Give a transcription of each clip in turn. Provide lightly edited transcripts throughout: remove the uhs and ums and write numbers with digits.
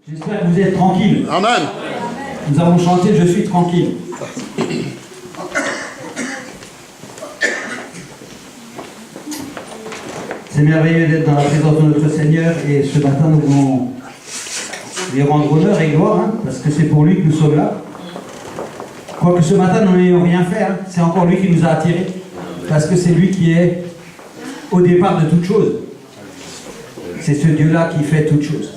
J'espère que vous êtes tranquille. Amen. Nous avons chanté « Je suis tranquille ». C'est merveilleux d'être dans la présence de notre Seigneur et ce matin nous voulons lui rendre honneur et gloire parce que c'est pour lui que nous sommes là. Quoique ce matin nous n'ayons rien fait, c'est encore lui qui nous a attirés parce que c'est lui qui est au départ de toutes choses. C'est ce Dieu-là qui fait toutes choses.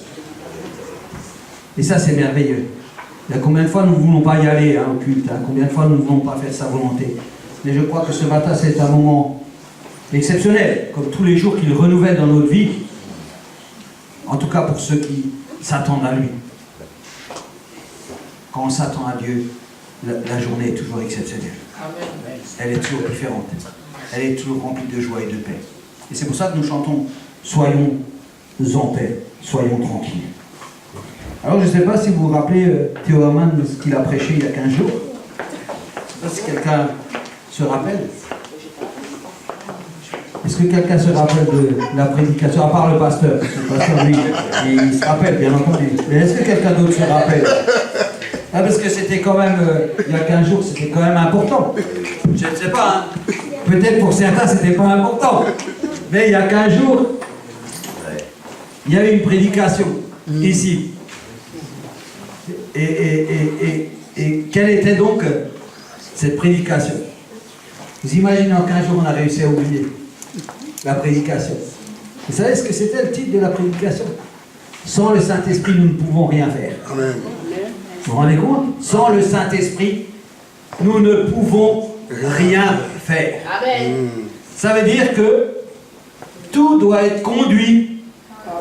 Et ça c'est merveilleux. Il y a combien de fois nous ne voulons pas y aller au culte, combien de fois nous ne voulons pas faire sa volonté. Mais je crois que ce matin c'est un moment exceptionnel, comme tous les jours qu'il renouvelle dans notre vie, en tout cas pour ceux qui s'attendent à lui. Quand on s'attend à Dieu, la journée est toujours exceptionnelle. Elle est toujours différente. Elle est toujours remplie de joie et de paix. Et c'est pour ça que nous chantons « Soyons en paix, soyons tranquilles ». Alors je ne sais pas si vous vous rappelez Théo Hamann de ce qu'il a prêché il y a 15 jours. Je ne sais pas si quelqu'un se rappelle. Est-ce que quelqu'un se rappelle de la prédication, à part le pasteur? Le pasteur, lui, il se rappelle, bien entendu. Mais est-ce que quelqu'un d'autre se rappelle? Parce que c'était quand même, il y a 15 jours, c'était quand même important. Je ne sais pas, peut-être pour certains, c'était pas important. Mais il y a 15 jours, il y a eu une prédication, ici. Et quelle était donc cette prédication? Vous imaginez, en 15 jours, on a réussi à oublier la prédication. Vous savez ce que c'était le titre de la prédication? Sans le Saint-Esprit, nous ne pouvons rien faire. Amen. Vous vous rendez compte? Sans le Saint-Esprit, nous ne pouvons rien faire. Amen. Ça veut dire que tout doit être conduit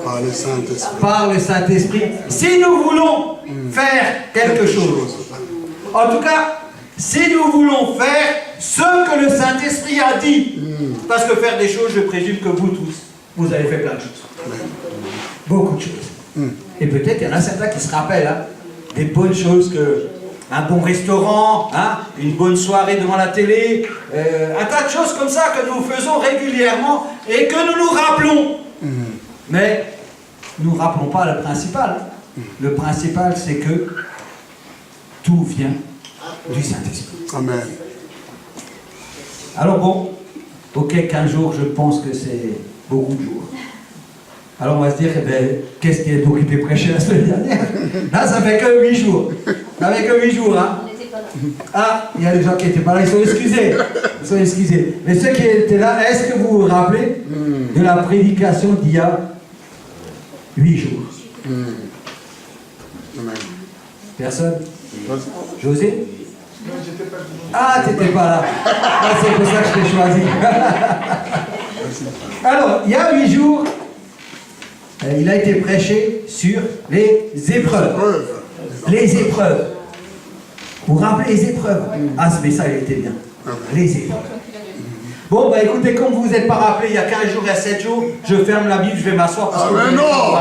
Par le Saint-Esprit. par le Saint-Esprit. Si nous voulons faire quelque chose, en tout cas, si nous voulons faire ce que le Saint-Esprit a dit, parce que faire des choses, je présume que vous tous, vous avez fait plein de choses. Beaucoup de choses. Et peut-être il y en a certains qui se rappellent des bonnes choses, que un bon restaurant, une bonne soirée devant la télé, un tas de choses comme ça que nous faisons régulièrement et que nous nous rappelons. Mais nous ne rappelons pas le principal. Le principal, c'est que tout vient du Saint-Esprit. Amen. Alors bon, ok, 15 jours, je pense que c'est beaucoup de jours. Alors on va se dire, qu'est-ce qui est occupé prêcher la semaine dernière? Là, ça fait que 8 jours. Ça fait que 8 jours, Ah, il y a des gens qui n'étaient pas là, ils sont excusés. Ils sont excusés. Mais ceux qui étaient là, est-ce que vous vous rappelez de la prédication d'il y a 8 jours? Amen. Personne? José? Ah, t'étais pas là. Ah, c'est pour ça que je t'ai choisi. Alors, il y a 8 jours, il a été prêché sur les épreuves. Les épreuves. Vous vous rappelez les épreuves? Ah, ce message était bien. Les épreuves. Bon, écoutez, comme vous vous êtes pas rappelé il y a 15 jours et 7 jours, je ferme la Bible, je vais m'asseoir parce que mais non!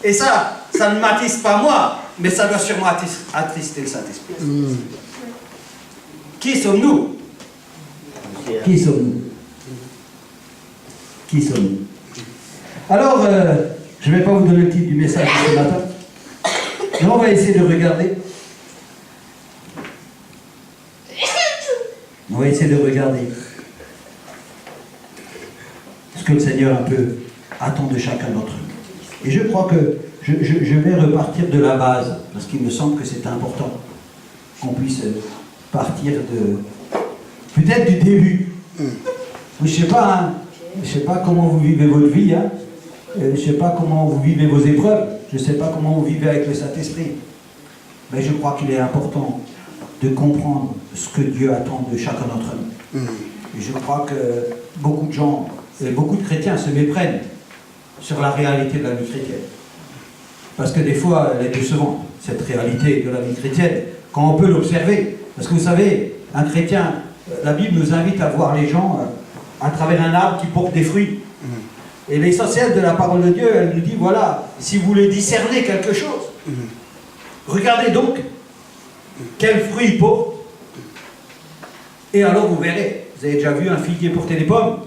Et ça ne m'attriste pas moi, mais ça doit sûrement attrister le Saint-Esprit. Qui sommes-nous? Qui sommes-nous? Qui sommes-nous? Alors, je ne vais pas vous donner le titre du message de ce matin, mais on va essayer de regarder. On va essayer de regarder ce que le Seigneur un peu attend de chacun d'entre nous. Et je crois que je vais repartir de la base, parce qu'il me semble que c'est important qu'on puisse partir de peut-être du début. Je sais pas, je sais pas comment vous vivez votre vie, je ne sais pas comment vous vivez vos épreuves, je ne sais pas comment vous vivez avec le Saint-Esprit, mais je crois qu'il est important de comprendre ce que Dieu attend de chacun d'entre nous. Et je crois que beaucoup de gens, beaucoup de chrétiens se méprennent sur la réalité de la vie chrétienne. Parce que des fois, elle est décevante, cette réalité de la vie chrétienne, quand on peut l'observer. Parce que vous savez, un chrétien, la Bible nous invite à voir les gens à travers un arbre qui porte des fruits. Et l'essentiel de la parole de Dieu, elle nous dit, voilà, si vous voulez discerner quelque chose, regardez donc quel fruit il porte, et alors vous verrez. Vous avez déjà vu un figuier porter des pommes?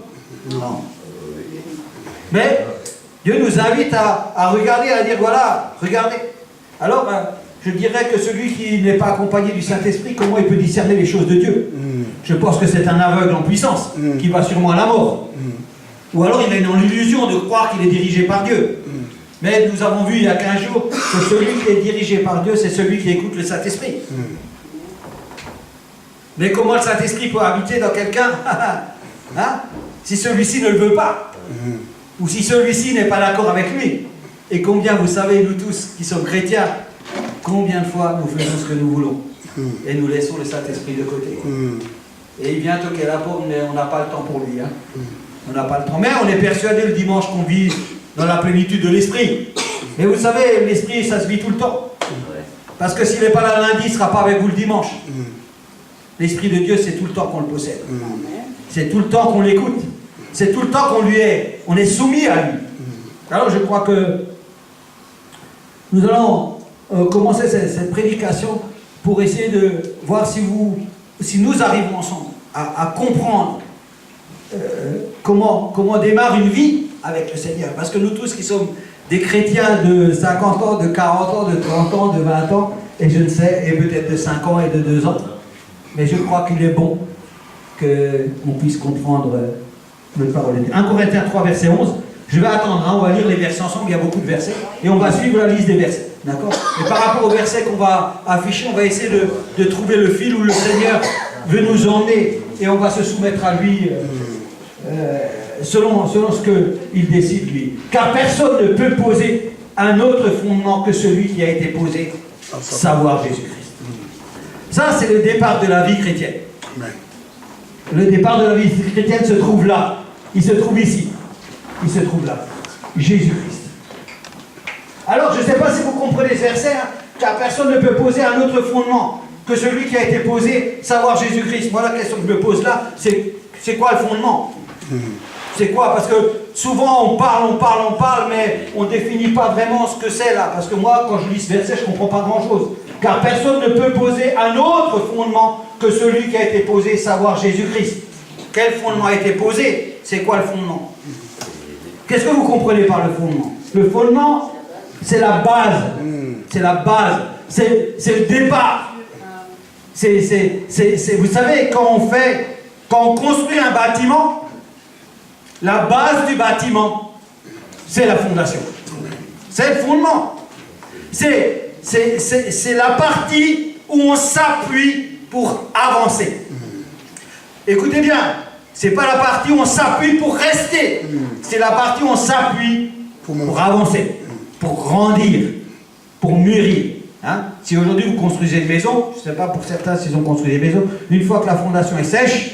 Non. Mais Dieu nous invite à regarder, à dire voilà, regardez. Alors, je dirais que celui qui n'est pas accompagné du Saint-Esprit, comment il peut discerner les choses de Dieu? Je pense que c'est un aveugle en puissance, qui va sûrement à la mort. Ou alors il est dans l'illusion de croire qu'il est dirigé par Dieu. Mais nous avons vu il y a 15 jours que celui qui est dirigé par Dieu, c'est celui qui écoute le Saint-Esprit. Mais comment le Saint-Esprit peut habiter dans quelqu'un hein, si celui-ci ne le veut pas? Ou si celui-ci n'est pas d'accord avec lui? Et combien, vous savez, nous tous qui sommes chrétiens, combien de fois nous faisons ce que nous voulons et nous laissons le Saint-Esprit de côté? Et il vient toquer la porte, mais on n'a pas le temps pour lui. Hein. On n'a pas le temps. Mais on est persuadé le dimanche qu'on vit dans la plénitude de l'Esprit. Mais vous savez, l'Esprit, ça se vit tout le temps. Parce que s'il n'est pas là lundi, il ne sera pas avec vous le dimanche. L'Esprit de Dieu, c'est tout le temps qu'on le possède. C'est tout le temps qu'on l'écoute. C'est tout le temps qu'on lui est. On est soumis à lui. Alors je crois que nous allons commencer cette prédication pour essayer de voir si nous arrivons ensemble à comprendre comment démarre une vie avec le Seigneur. Parce que nous tous qui sommes des chrétiens de 50 ans, de 40 ans, de 30 ans, de 20 ans, et je ne sais, et peut-être de 5 ans et de 2 ans, mais je crois qu'il est bon qu'on puisse comprendre notre parole de Dieu. 1 Corinthiens 3, verset 11. Je vais attendre, hein, on va lire les versets ensemble, il y a beaucoup de versets, et on va suivre la liste des versets. D'accord? Et par rapport aux versets qu'on va afficher, on va essayer de trouver le fil où le Seigneur veut nous emmener, et on va se soumettre à lui selon ce qu'il décide, lui. Car personne ne peut poser un autre fondement que celui qui a été posé, savoir Jésus-Christ. Ça, c'est le départ de la vie chrétienne. Le départ de la vie chrétienne se trouve là. Il se trouve ici. Il se trouve là. Jésus-Christ. Alors, je ne sais pas si vous comprenez ce verset, hein, car personne ne peut poser un autre fondement que celui qui a été posé, savoir Jésus-Christ. Moi, la question que je me pose là, c'est quoi le fondement? C'est quoi? Parce que souvent, on parle, mais on ne définit pas vraiment ce que c'est là. Parce que moi, quand je lis ce verset, je ne comprends pas grand-chose. Car personne ne peut poser un autre fondement que celui qui a été posé, savoir Jésus-Christ. Quel fondement a été posé? C'est quoi le fondement? Qu'est-ce que vous comprenez par le fondement? Le fondement, c'est la base. C'est la base. C'est le départ. Vous savez, quand on construit un bâtiment, la base du bâtiment, c'est la fondation. C'est le fondement. C'est la partie où on s'appuie pour avancer. Écoutez bien, c'est pas la partie où on s'appuie pour rester. C'est la partie où on s'appuie pour avancer, pour grandir, pour mûrir. Hein? Si aujourd'hui vous construisez une maison, je ne sais pas pour certains s'ils ont construit des maisons, une fois que la fondation est sèche,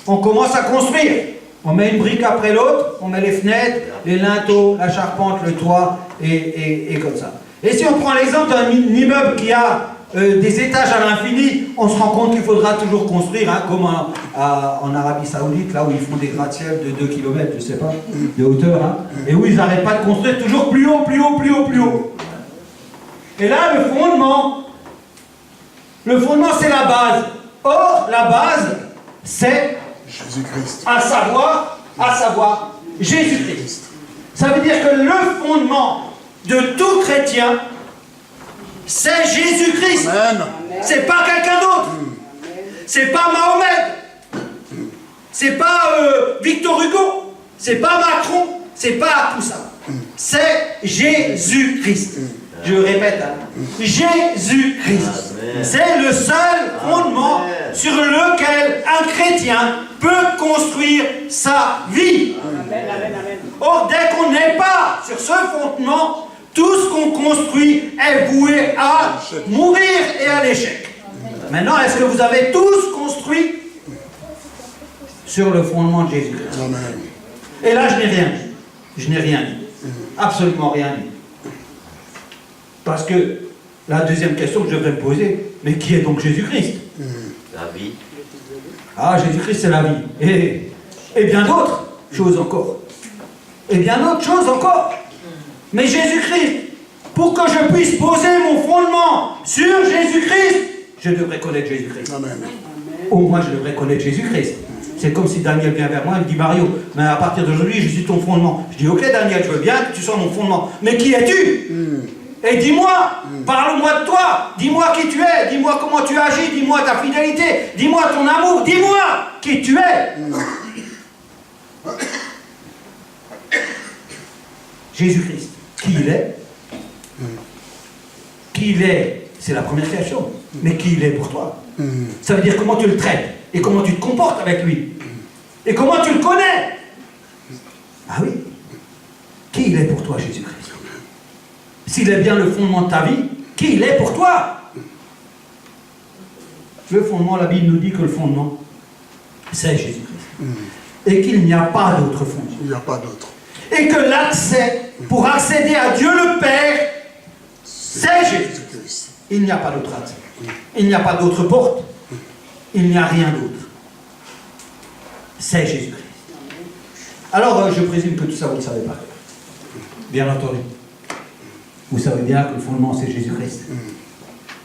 on commence à construire. On met une brique après l'autre, on met les fenêtres, les linteaux, la charpente, le toit, et comme ça. Et si on prend l'exemple d'un immeuble qui a des étages à l'infini, on se rend compte qu'il faudra toujours construire, hein, comme en Arabie Saoudite, là où ils font des gratte-ciel de 2 km, je ne sais pas, de hauteur, hein, et où ils n'arrêtent pas de construire toujours plus haut, plus haut, plus haut, plus haut. Et là, le fondement, c'est la base. Or, la base, c'est Jésus-Christ. À savoir Jésus-Christ. Ça veut dire que le fondement de tout chrétien, c'est Jésus-Christ. C'est pas quelqu'un d'autre. C'est pas Mahomet. C'est pas Victor Hugo. C'est pas Macron. C'est pas tout ça. C'est Jésus-Christ. Je répète, hein. Jésus-Christ. C'est le seul fondement sur lequel un chrétien peut construire sa vie. Or, dès qu'on n'est pas sur ce fondement, tout ce qu'on construit est voué à mourir et à l'échec. Maintenant, est-ce que vous avez tous construit sur le fondement de Jésus-Christ? Et là, je n'ai rien dit. Je n'ai rien dit. Absolument rien dit. Parce que la deuxième question que je devrais me poser, mais qui est donc Jésus-Christ? La vie. Ah, Jésus-Christ, c'est la vie. Et bien d'autres choses encore. Et bien d'autres choses encore. Mais Jésus-Christ, pour que je puisse poser mon fondement sur Jésus-Christ, je devrais connaître Jésus-Christ. Au moins, je devrais connaître Jésus-Christ. C'est comme si Daniel vient vers moi et me dit, Mario, mais à partir d'aujourd'hui, je suis ton fondement. Je dis, ok Daniel, je veux bien que tu sois mon fondement. Mais qui es-tu? Et dis-moi, parle-moi de toi, dis-moi qui tu es, dis-moi comment tu agis, dis-moi ta fidélité, dis-moi ton amour, dis-moi qui tu es. Jésus-Christ, qui il est? Qui il est, c'est la première question. Mais qui il est pour toi? Ça veut dire comment tu le traites et comment tu te comportes avec lui. Et comment tu le connais. Ah oui. Qui il est pour toi, Jésus-Christ? S'il est bien le fondement de ta vie, qui il est pour toi? Le fondement, la Bible nous dit que le fondement, c'est Jésus-Christ. Et qu'il n'y a pas d'autre fondement. Il n'y a pas d'autre. Et que l'accès, pour accéder à Dieu le Père, c'est Jésus-Christ. Il n'y a pas d'autre accès. Il n'y a pas d'autre porte. Il n'y a rien d'autre. C'est Jésus-Christ. Alors, je présume que tout ça, vous ne le savez pas. Bien entendu. Vous savez bien que le fondement, c'est Jésus-Christ.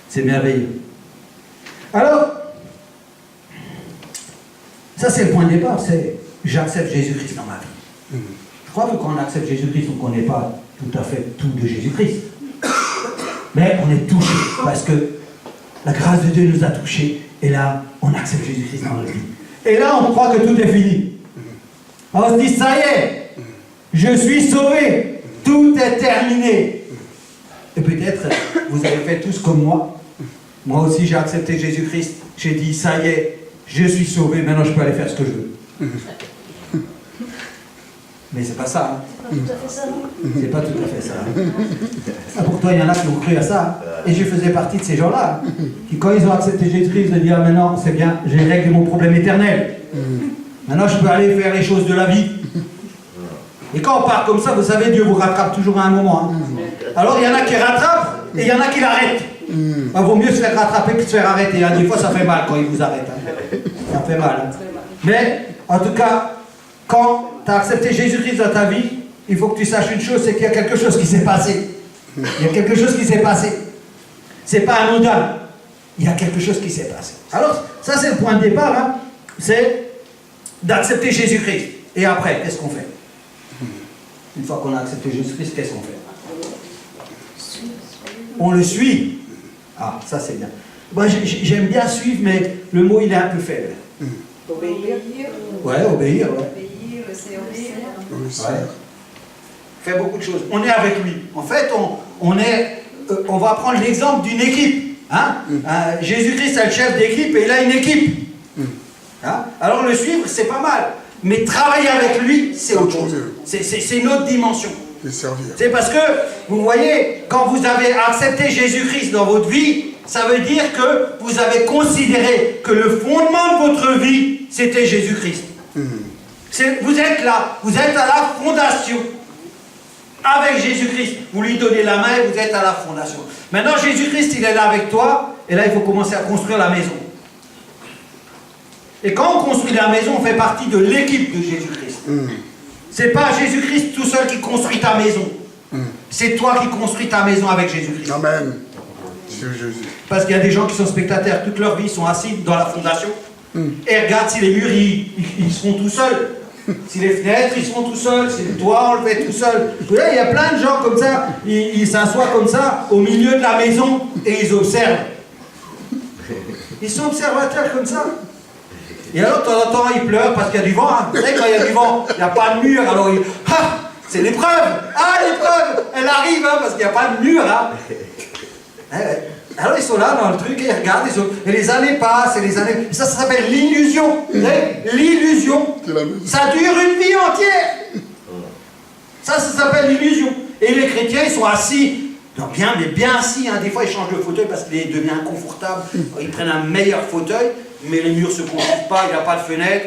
C'est merveilleux. Alors, ça c'est le point de départ, c'est j'accepte Jésus-Christ dans ma vie. Je crois que quand on accepte Jésus-Christ, on ne connaît pas tout à fait tout de Jésus-Christ. Mais on est touché parce que la grâce de Dieu nous a touchés et là, on accepte Jésus-Christ dans notre vie. Et là, on croit que tout est fini. On se dit, ça y est, je suis sauvé, tout est terminé. Et peut-être, vous avez fait tous comme moi. Moi aussi, j'ai accepté Jésus-Christ. J'ai dit, ça y est, je suis sauvé, maintenant je peux aller faire ce que je veux. Mais c'est pas ça. Hein. C'est pas tout à fait ça. Ah, pour toi, il y en a qui ont cru à ça. Et je faisais partie de ces gens-là. Qui, quand ils ont accepté Jésus-Christ, ils ont dit, ah maintenant, c'est bien, j'ai réglé mon problème éternel. Maintenant, je peux aller faire les choses de la vie. Et quand on part comme ça, vous savez, Dieu vous rattrape toujours à un moment. Hein. Alors, il y en a qui rattrapent et il y en a qui l'arrêtent. Il vaut mieux se faire rattraper que se faire arrêter. Hein. Des fois, ça fait mal quand ils vous arrêtent. Hein. Ça fait mal. Hein. Mais, en tout cas, quand tu as accepté Jésus-Christ dans ta vie, il faut que tu saches une chose, c'est qu'il y a quelque chose qui s'est passé. Il y a quelque chose qui s'est passé. C'est pas anodin. Il y a quelque chose qui s'est passé. Alors, ça c'est le point de départ. Hein. C'est d'accepter Jésus-Christ. Et après, qu'est-ce qu'on fait? Une fois qu'on a accepté Jésus-Christ, qu'est-ce qu'on fait? On le suit. Ah, ça c'est bien. Moi, j'aime bien suivre, mais le mot il est un peu faible. Obéir. Ouais, obéir. Ouais. Obéir, c'est obéir. Ouais. Fait beaucoup de choses. On est avec lui. En fait, on va prendre l'exemple d'une équipe. Hein? Jésus-Christ est le chef d'équipe et il a une équipe. Hein? Alors le suivre, c'est pas mal. Mais travailler avec lui, c'est autre chose. C'est une autre dimension. C'est parce que, vous voyez, quand vous avez accepté Jésus-Christ dans votre vie, ça veut dire que vous avez considéré que le fondement de votre vie, c'était Jésus-Christ. Vous êtes là, vous êtes à la fondation. Avec Jésus-Christ, vous lui donnez la main et vous êtes à la fondation. Maintenant, Jésus-Christ, il est là avec toi, et là, il faut commencer à construire la maison. Et quand on construit la maison, on fait partie de l'équipe de Jésus-Christ. C'est pas Jésus-Christ tout seul qui construit ta maison. C'est toi qui construis ta maison avec Jésus-Christ. Amen. Parce qu'il y a des gens qui sont spectateurs toute leur vie, ils sont assis dans la fondation et regardent si les murs, ils seront tout seuls. Si les fenêtres, ils seront tout seuls. Si le toit, on le fait tout seul. Vous voyez, il y a plein de gens comme ça, ils s'assoient comme ça au milieu de la maison et ils observent. Ils sont observateurs comme ça. Et alors, de temps en temps, ils pleurent parce qu'il y a du vent. Hein. Vous savez, quand il y a du vent, il n'y a pas de mur. Alors, c'est l'épreuve. Ah, l'épreuve, elle arrive, hein, parce qu'il n'y a pas de mur. Hein. Alors, ils sont là dans le truc et ils regardent. Et les années passent, et les années... Ça s'appelle l'illusion. L'illusion. Ça dure une vie entière. Ça s'appelle l'illusion. Et les chrétiens, ils sont assis. Donc bien, mais bien assis. Hein. Des fois, ils changent de fauteuil parce qu'il devient inconfortable. Ils prennent un meilleur fauteuil. Mais les murs ne se construisent pas, il n'y a pas de fenêtre,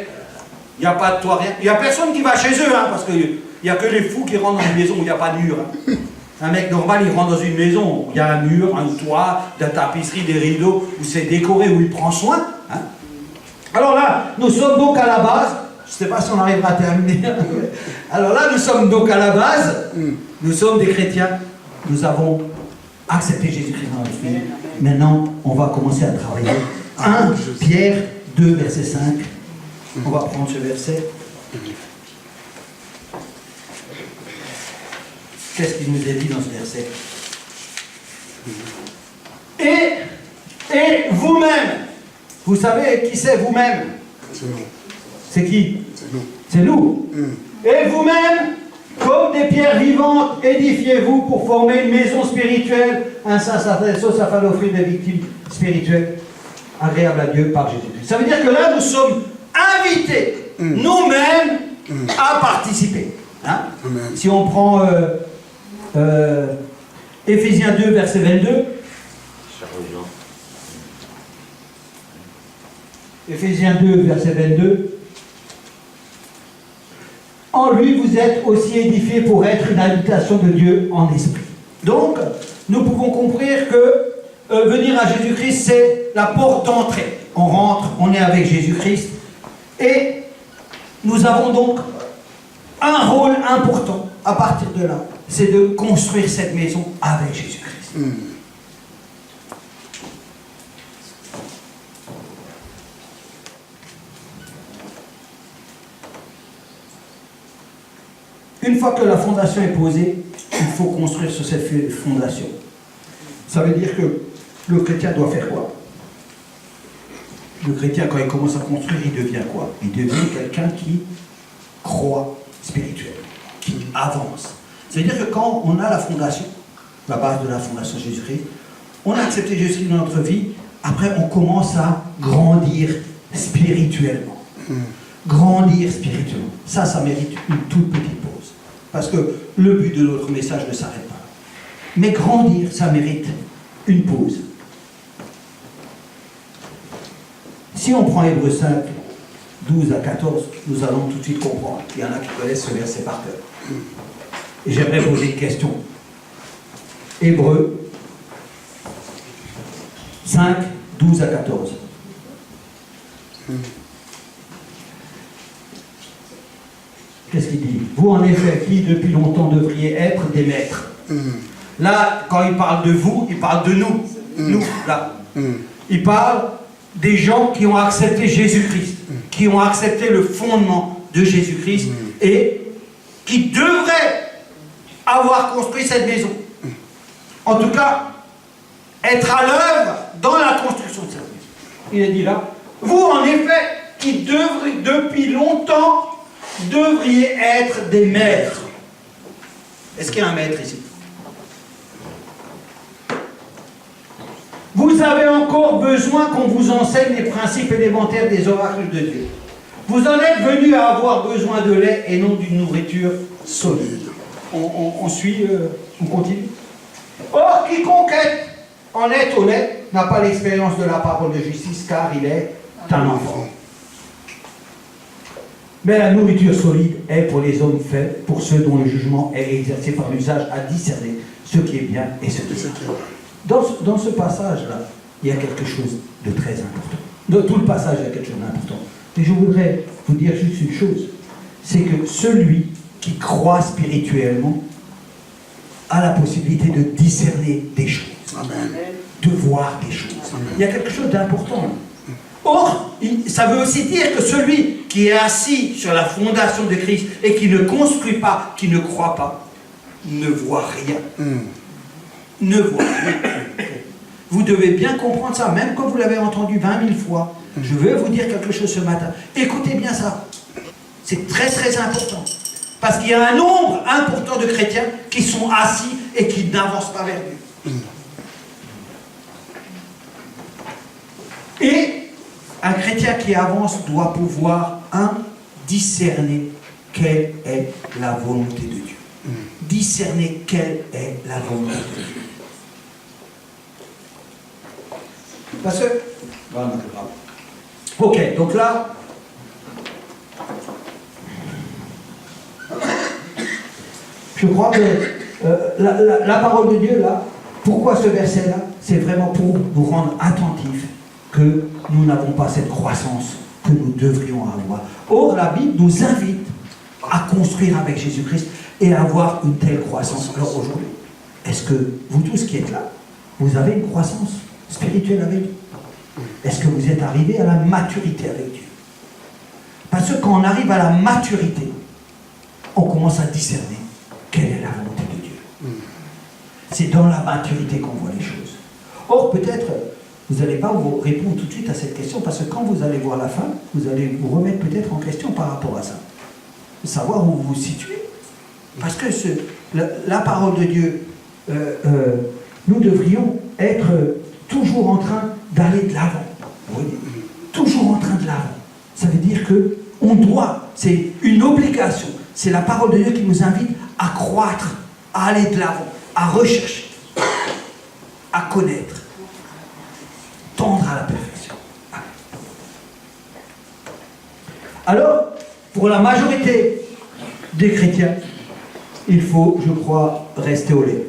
il n'y a pas de toit, rien. Il n'y a personne qui va chez eux, hein, parce qu'il n'y a que les fous qui rentrent dans une maison où il n'y a pas de mur. Hein. Un mec normal, il rentre dans une maison où il y a un mur, un toit, de la tapisserie, des rideaux, où c'est décoré, où il prend soin. Hein. Alors là, nous sommes donc à la base, je ne sais pas si on arrivera à terminer. Alors là, nous sommes donc à la base, nous sommes des chrétiens, nous avons accepté Jésus-Christ dans notre vie. Maintenant, on va commencer à travailler. 1 Pierre 2, verset 5. On va prendre ce verset. Qu'est-ce qu'il nous est dit dans ce verset? Et vous-même, vous savez qui c'est vous-même? C'est nous. C'est qui? C'est nous. C'est nous. Et vous-même, comme des pierres vivantes, édifiez-vous pour former une maison spirituelle, un saint sacerdoce afin d'offrir des victimes spirituelles agréables à Dieu par Jésus-Christ. Ça veut dire que là, nous sommes invités, nous-mêmes, à participer. Hein? Si on prend Éphésiens 2, verset 22. Éphésiens 2, verset 22. En lui, vous êtes aussi édifiés pour être une habitation de Dieu en esprit. Donc, nous pouvons comprendre que venir à Jésus-Christ, c'est la porte d'entrée. On rentre, on est avec Jésus-Christ. Et nous avons donc un rôle important à partir de là. C'est de construire cette maison avec Jésus-Christ. Une fois que la fondation est posée, il faut construire sur cette fondation. Ça veut dire que le chrétien doit faire quoi? Le chrétien, quand il commence à construire, il devient quoi? Il devient quelqu'un qui croit spirituellement, qui avance. C'est-à-dire que quand on a la fondation, la base de la fondation Jésus-Christ, on a accepté Jésus-Christ dans notre vie, après on commence à grandir spirituellement. Grandir spirituellement. Ça mérite une toute petite pause. Parce que le but de notre message ne s'arrête pas. Mais grandir, ça mérite une pause. Si on prend Hébreux 5, 12 à 14, nous allons tout de suite comprendre. Il y en a qui connaissent ce verset par cœur. Et j'aimerais poser une question. Hébreux 5, 12 à 14. Qu'est-ce qu'il dit? Vous, en effet, qui depuis longtemps devriez être des maîtres. Là, quand il parle de vous, il parle de nous. Nous, là. Il parle des gens qui ont accepté Jésus-Christ, qui ont accepté le fondement de Jésus-Christ et qui devraient avoir construit cette maison. En tout cas, être à l'œuvre dans la construction de cette maison. Il est dit là, vous, en effet, qui depuis longtemps devriez être des maîtres. Est-ce qu'il y a un maître ici? Vous avez encore besoin qu'on vous enseigne les principes élémentaires des oracles de Dieu. Vous en êtes venus à avoir besoin de lait et non d'une nourriture solide. On suit, on continue. Or, quiconque en est honnête n'a pas l'expérience de la parole de justice, car il est un enfant. Mais la nourriture solide est pour les hommes faits, pour ceux dont le jugement est exercé par l'usage à discerner ce qui est bien et ce qui est mal. Dans ce passage-là, il y a quelque chose de très important. Dans tout le passage, il y a quelque chose d'important. Mais je voudrais vous dire juste une chose. C'est que celui qui croit spirituellement a la possibilité de discerner des choses. Amen. De voir des choses. Amen. Il y a quelque chose d'important. Or, ça veut aussi dire que celui qui est assis sur la fondation de Christ et qui ne construit pas, qui ne croit pas, ne voit rien. Ne voit rien. Vous devez bien comprendre ça, même quand vous l'avez entendu 20 000 fois. Je veux vous dire quelque chose ce matin. Écoutez bien ça. C'est très très important. Parce qu'il y a un nombre important de chrétiens qui sont assis et qui n'avancent pas vers Dieu. Et un chrétien qui avance doit pouvoir, discerner quelle est la volonté de Dieu. Discerner quelle est la volonté de Dieu. Parce que... Ok, donc là... Je crois que la parole de Dieu, là, pourquoi ce verset-là? C'est vraiment pour nous rendre attentifs que nous n'avons pas cette croissance que nous devrions avoir. Or, la Bible nous invite à construire avec Jésus-Christ et à avoir une telle croissance. Alors aujourd'hui, est-ce que vous tous qui êtes là, vous avez une croissance spirituelle avec Dieu? Est-ce que vous êtes arrivés à la maturité avec Dieu? Parce que quand on arrive à la maturité, on commence à discerner quelle est la volonté de Dieu. C'est dans la maturité qu'on voit les choses. Or, peut-être, vous n'allez pas vous répondre tout de suite à cette question, parce que quand vous allez voir la fin, vous allez vous remettre peut-être en question par rapport à ça. Savoir où vous vous situez. Parce que la parole de Dieu, nous devrions être toujours en train d'aller de l'avant. Oui. Toujours en train de l'avant. Ça veut dire que on doit, c'est une obligation. C'est la parole de Dieu qui nous invite à croître, à aller de l'avant, à rechercher, à connaître, tendre à la perfection. Alors, pour la majorité des chrétiens, il faut, je crois, rester au lait.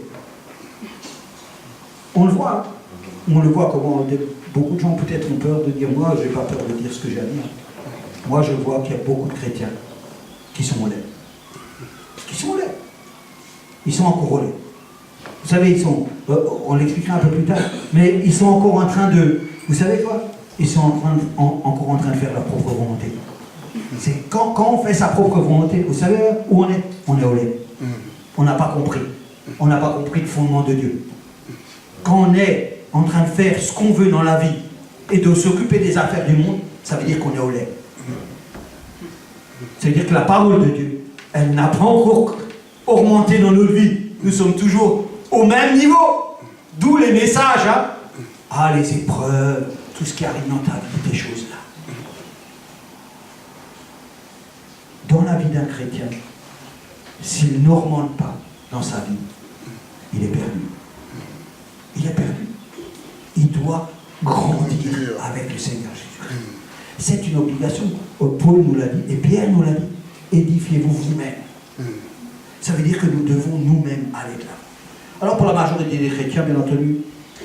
On le voit comment beaucoup de gens peut-être ont peur de dire, moi, je n'ai pas peur de dire ce que j'ai à dire. Moi, je vois qu'il y a beaucoup de chrétiens qui sont au lait. Qui sont au lait. Ils sont encore au lait. Vous savez, ils sont, on l'expliquera un peu plus tard, mais ils sont encore en train de, vous savez quoi? Ils sont encore en train de faire leur propre volonté. C'est quand on fait sa propre volonté, vous savez où on est? On est au lait. On n'a pas compris. On n'a pas compris le fondement de Dieu. Quand on est en train de faire ce qu'on veut dans la vie et de s'occuper des affaires du monde, ça veut dire qu'on est au lait. Ça veut dire que la parole de Dieu, elle n'a pas encore augmenté dans notre vie. Nous sommes toujours au même niveau. D'où les messages, hein? Ah, les épreuves, tout ce qui arrive dans ta vie, des choses-là. Dans la vie d'un chrétien, s'il n'augmente pas dans sa vie, il est perdu. Il est perdu. Il doit grandir avec le Seigneur Jésus-Christ. C'est une obligation. Paul nous l'a dit, et Pierre nous l'a dit. Édifiez-vous vous-même. Ça veut dire que nous devons nous-mêmes aller de là. Alors pour la majorité des chrétiens, bien entendu,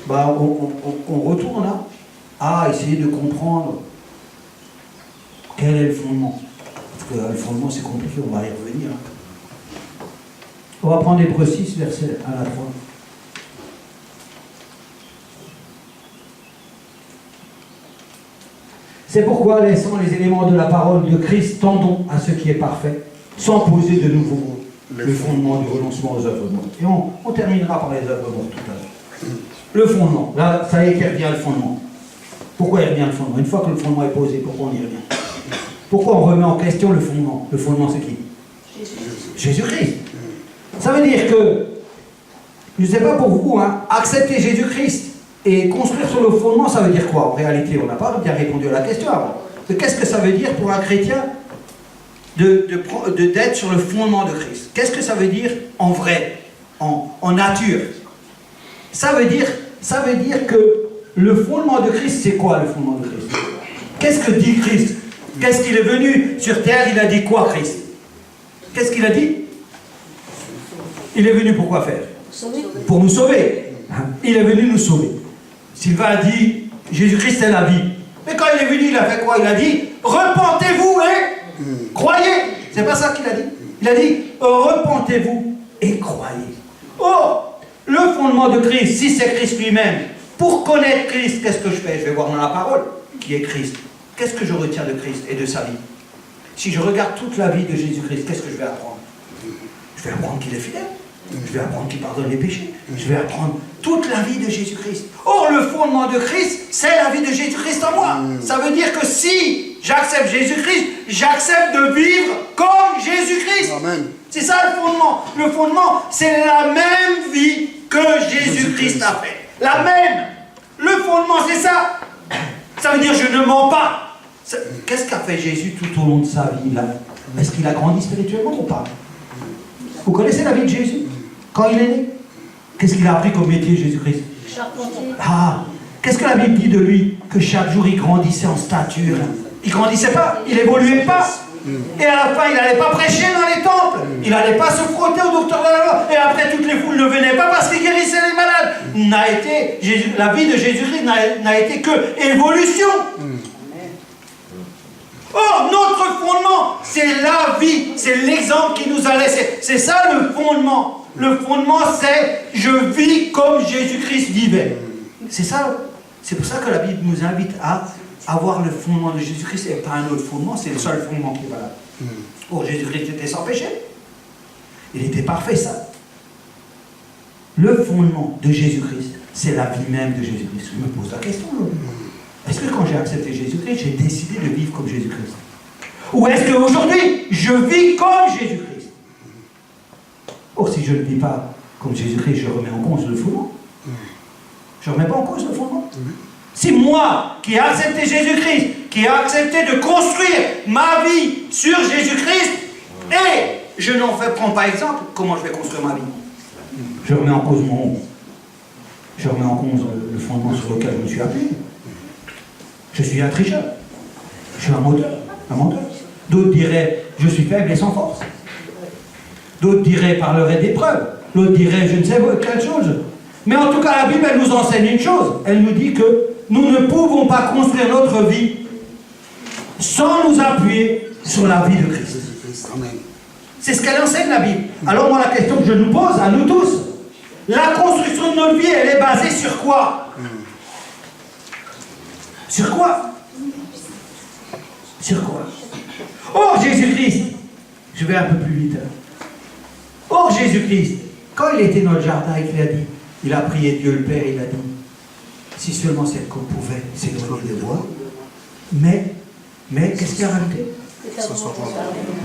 on retourne là à essayer de comprendre quel est le fondement. Parce que le fondement c'est compliqué, on va y revenir. On va prendre Hébreux 6, verset 1 à 3. C'est pourquoi, laissant les éléments de la parole de Christ, tendons à ce qui est parfait, sans poser de nouveau le fondement du renoncement aux œuvres mortes. Et on terminera par les œuvres mortes tout à l'heure. Le fondement, là, ça y est qu'il revient le fondement. Pourquoi il revient le fondement? Une fois que le fondement est posé, pourquoi on y revient? Pourquoi on remet en question le fondement? Le fondement, c'est qui? Jésus-Christ. Ça veut dire que, je ne sais pas pour vous, hein, accepter Jésus-Christ et construire sur le fondement, ça veut dire quoi? En réalité, on n'a pas bien répondu à la question avant. Qu'est-ce que ça veut dire pour un chrétien d'être sur le fondement de Christ? Qu'est-ce que ça veut dire en vrai, en nature? Ça veut dire que le fondement de Christ, c'est quoi le fondement de Christ? Qu'est-ce que dit Christ? Qu'est-ce qu'il est venu sur terre? Il a dit quoi, Christ? Qu'est-ce qu'il a dit? Il est venu pour quoi faire? Pour nous sauver. Il est venu nous sauver. Sylvain a dit, Jésus-Christ est la vie. Mais quand il est venu, il a fait quoi? Il a dit, repentez-vous et croyez. C'est pas ça qu'il a dit. Il a dit, repentez-vous et croyez. Oh, le fondement de Christ, si c'est Christ lui-même, pour connaître Christ, qu'est-ce que je fais? Je vais voir dans la parole qui est Christ. Qu'est-ce que je retiens de Christ et de sa vie? Si je regarde toute la vie de Jésus-Christ, qu'est-ce que je vais apprendre? Je vais apprendre qu'il est fidèle. Je vais apprendre qu'il pardonne les péchés. Je vais apprendre toute la vie de Jésus-Christ. Or, le fondement de Christ, c'est la vie de Jésus-Christ en moi. Ça veut dire que si j'accepte Jésus-Christ, j'accepte de vivre comme Jésus-Christ. C'est ça le fondement. Le fondement, c'est la même vie que Jésus-Christ a fait. La même. Le fondement, c'est ça. Ça veut dire je ne mens pas. Qu'est-ce qu'a fait Jésus tout au long de sa vie là? Est-ce qu'il a grandi spirituellement ou pas? Vous connaissez la vie de Jésus? Quand il est né, qu'est-ce qu'il a appris comme métier, Jésus-Christ? Charpentier. Ah, qu'est-ce que la Bible dit de lui? Que chaque jour il grandissait en stature. Il grandissait pas, il évoluait pas. Et à la fin, il n'allait pas prêcher dans les temples. Il n'allait pas se frotter au docteur de la loi. Et après, toutes les foules ne venaient pas parce qu'il guérissait les malades. La vie de Jésus-Christ n'a été que évolution. Or, notre fondement, c'est la vie, c'est l'exemple qu'il nous a laissé. C'est ça le fondement. Le fondement, c'est je vis comme Jésus-Christ vivait. C'est ça. C'est pour ça que la Bible nous invite à avoir le fondement de Jésus-Christ et pas un autre fondement, c'est le seul fondement qui est valable. Oh, Jésus-Christ était sans péché. Il était parfait, ça. Le fondement de Jésus-Christ, c'est la vie même de Jésus-Christ. Je me pose la question. Est-ce que quand j'ai accepté Jésus-Christ, j'ai décidé de vivre comme Jésus-Christ? Ou est-ce qu'aujourd'hui, je vis comme Jésus-Christ? Or, si je ne vis pas comme Jésus-Christ, je remets en cause le fondement. Je ne remets pas en cause le fondement. Si moi, qui ai accepté Jésus-Christ, qui ai accepté de construire ma vie sur Jésus-Christ, et je n'en prends pas exemple, comment je vais construire ma vie? Je remets en cause mon... Je remets en cause le fondement sur lequel je me suis appuyé. Je suis un tricheur. Je suis un menteur. D'autres diraient, je suis faible et sans force. D'autres diraient, parleraient d'épreuves. D'autres diraient, je ne sais pas, quelle chose. Mais en tout cas, la Bible, elle nous enseigne une chose. Elle nous dit que nous ne pouvons pas construire notre vie sans nous appuyer sur la vie de Christ. C'est ce qu'elle enseigne, la Bible. Alors moi, la question que je nous pose, à nous tous, la construction de notre vie, elle est basée sur quoi? Sur quoi? Sur quoi? Or, Jésus-Christ, je vais un peu plus vite. Or, Jésus-Christ, quand il était dans le jardin et qu'il a dit, il a prié Dieu le Père, il a dit, si seulement c'est qu'on pouvait s'éloigner de moi, mais qu'est-ce qu'il a rajouté?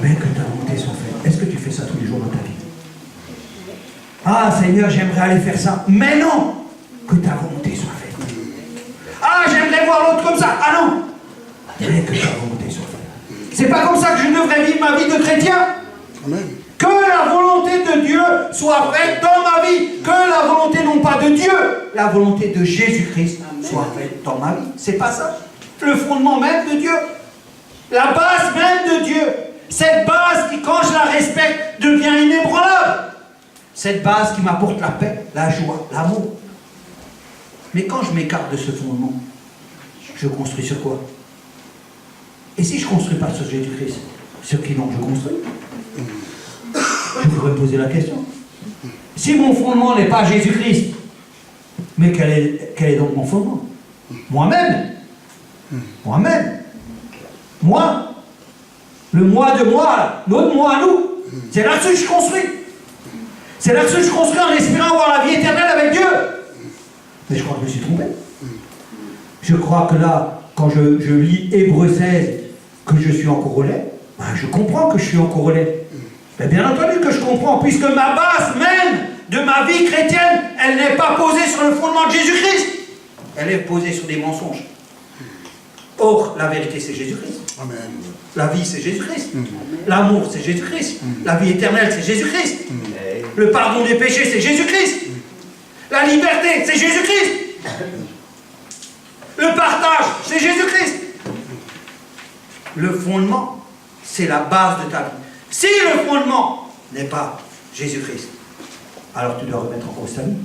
Mais que ta volonté soit faite. Est-ce que tu fais ça tous les jours dans ta vie? Ah Seigneur, j'aimerais aller faire ça. Mais non, que ta volonté soit faite. Ah, j'aimerais voir l'autre comme ça. Ah non, mais que ta volonté soit faite. C'est pas comme ça que je devrais vivre ma vie de chrétien. Amen. Que la volonté de Dieu soit faite dans ma vie. Que la volonté non pas de Dieu, la volonté de Jésus-Christ soit faite dans ma vie. C'est pas ça. Le fondement même de Dieu. La base même de Dieu. Cette base qui, quand je la respecte, devient inébranlable. Cette base qui m'apporte la paix, la joie, l'amour. Mais quand je m'écarte de ce fondement, je construis sur quoi? Et si je ne construis pas sur Jésus-Christ, sur qui donc je construis? Je pourrais me poser la question. Si mon fondement n'est pas Jésus-Christ, mais quel est donc mon fondement? Moi-même. Moi-même. Moi. Le moi de moi, notre moi à nous. C'est là-dessus que je construis. C'est là-dessus que je construis en espérant avoir la vie éternelle avec Dieu. Mais je crois que je me suis trompé. Je crois que là, quand je lis Hébreux 16, que je suis encore au lait, ben je comprends que je suis encore au lait. Mais bien entendu que je comprends, puisque ma base même de ma vie chrétienne, elle n'est pas posée sur le fondement de Jésus-Christ. Elle est posée sur des mensonges. Or, la vérité, c'est Jésus-Christ. Amen. La vie, c'est Jésus-Christ. L'amour, c'est Jésus-Christ. La vie éternelle, c'est Jésus-Christ. Le pardon des péchés, c'est Jésus-Christ. La liberté, c'est Jésus-Christ. Le partage, c'est Jésus-Christ. Le fondement, c'est la base de ta vie. Si le fondement n'est pas Jésus-Christ, alors tu dois remettre en cause ta vie.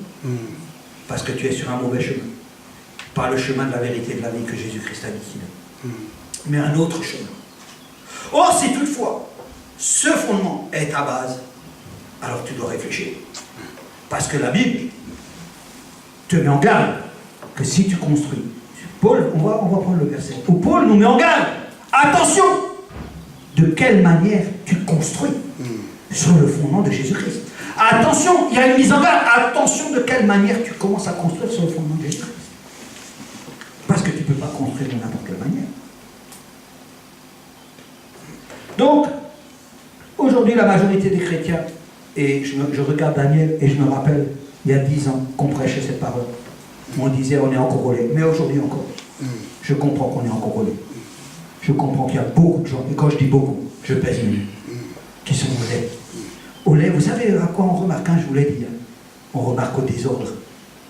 Parce que tu es sur un mauvais chemin. Pas le chemin de la vérité de la vie que Jésus-Christ a dit, mais un autre chemin. Or, si toutefois, ce fondement est ta base, alors tu dois réfléchir. Parce que la Bible te met en garde que si tu construis, Paul, on va prendre le verset, où Paul nous met en garde, attention, de quelle manière tu construis sur le fondement de Jésus-Christ. Attention, il y a une mise en garde, attention de quelle manière tu commences à construire sur le fondement de Jésus-Christ. Parce que tu ne peux pas construire de n'importe quelle manière. Donc, aujourd'hui, la majorité des chrétiens, et je regarde Daniel et je me rappelle, il y a 10 ans qu'on prêchait cette parole. On disait on est encore au lait. Mais aujourd'hui encore, je comprends qu'on est encore au lait. Je comprends qu'il y a beaucoup de gens, et quand je dis beaucoup, je pèse mes mots, qui sont au lait. Au lait, vous savez à quoi on remarque, je vous l'ai dit, on remarque au désordre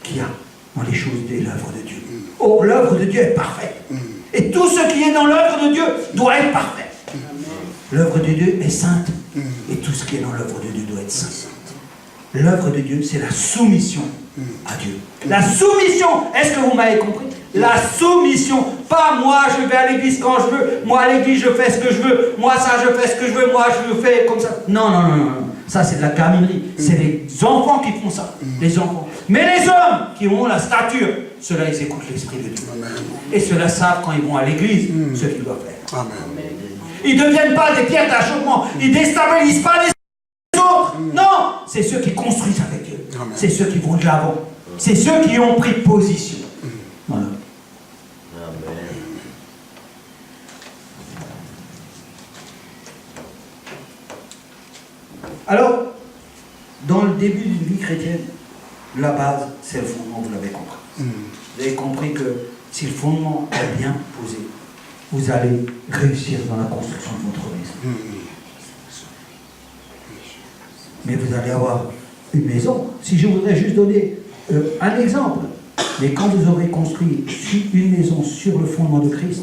qu'il y a dans les choses de l'œuvre de Dieu. Oh, l'œuvre de Dieu est parfaite. Et tout ce qui est dans l'œuvre de Dieu doit être parfait. L'œuvre de Dieu est sainte. Et tout ce qui est dans l'œuvre de Dieu doit être saint. L'œuvre de Dieu, c'est la soumission à Dieu. La soumission, est-ce que vous m'avez compris? La soumission, pas moi je vais à l'église quand je veux, moi à l'église je fais ce que je veux, moi ça je fais ce que je veux, moi je fais comme ça. Non, non, non, non. Ça, c'est de la gaminerie. C'est les enfants qui font ça. Les enfants. Mais les hommes qui ont la stature, ceux-là, ils écoutent l'Esprit de Dieu. Amen. Et ceux-là savent quand ils vont à l'église ce qu'ils doivent faire. Amen. Ils ne deviennent pas des pierres d'achoppement. Ils ne déstabilisent pas les autres. Non, c'est ceux qui construisent avec Dieu. Amen. C'est ceux qui vont de l'avant. C'est ceux qui ont pris position. Voilà. Alors, dans le début d'une vie chrétienne, la base, c'est le fondement, vous l'avez compris. Vous avez compris que si le fondement est bien posé, vous allez réussir dans la construction de votre maison. Mais vous allez avoir une maison. Si je voudrais juste donner un exemple, mais quand vous aurez construit une maison sur le fondement de Christ,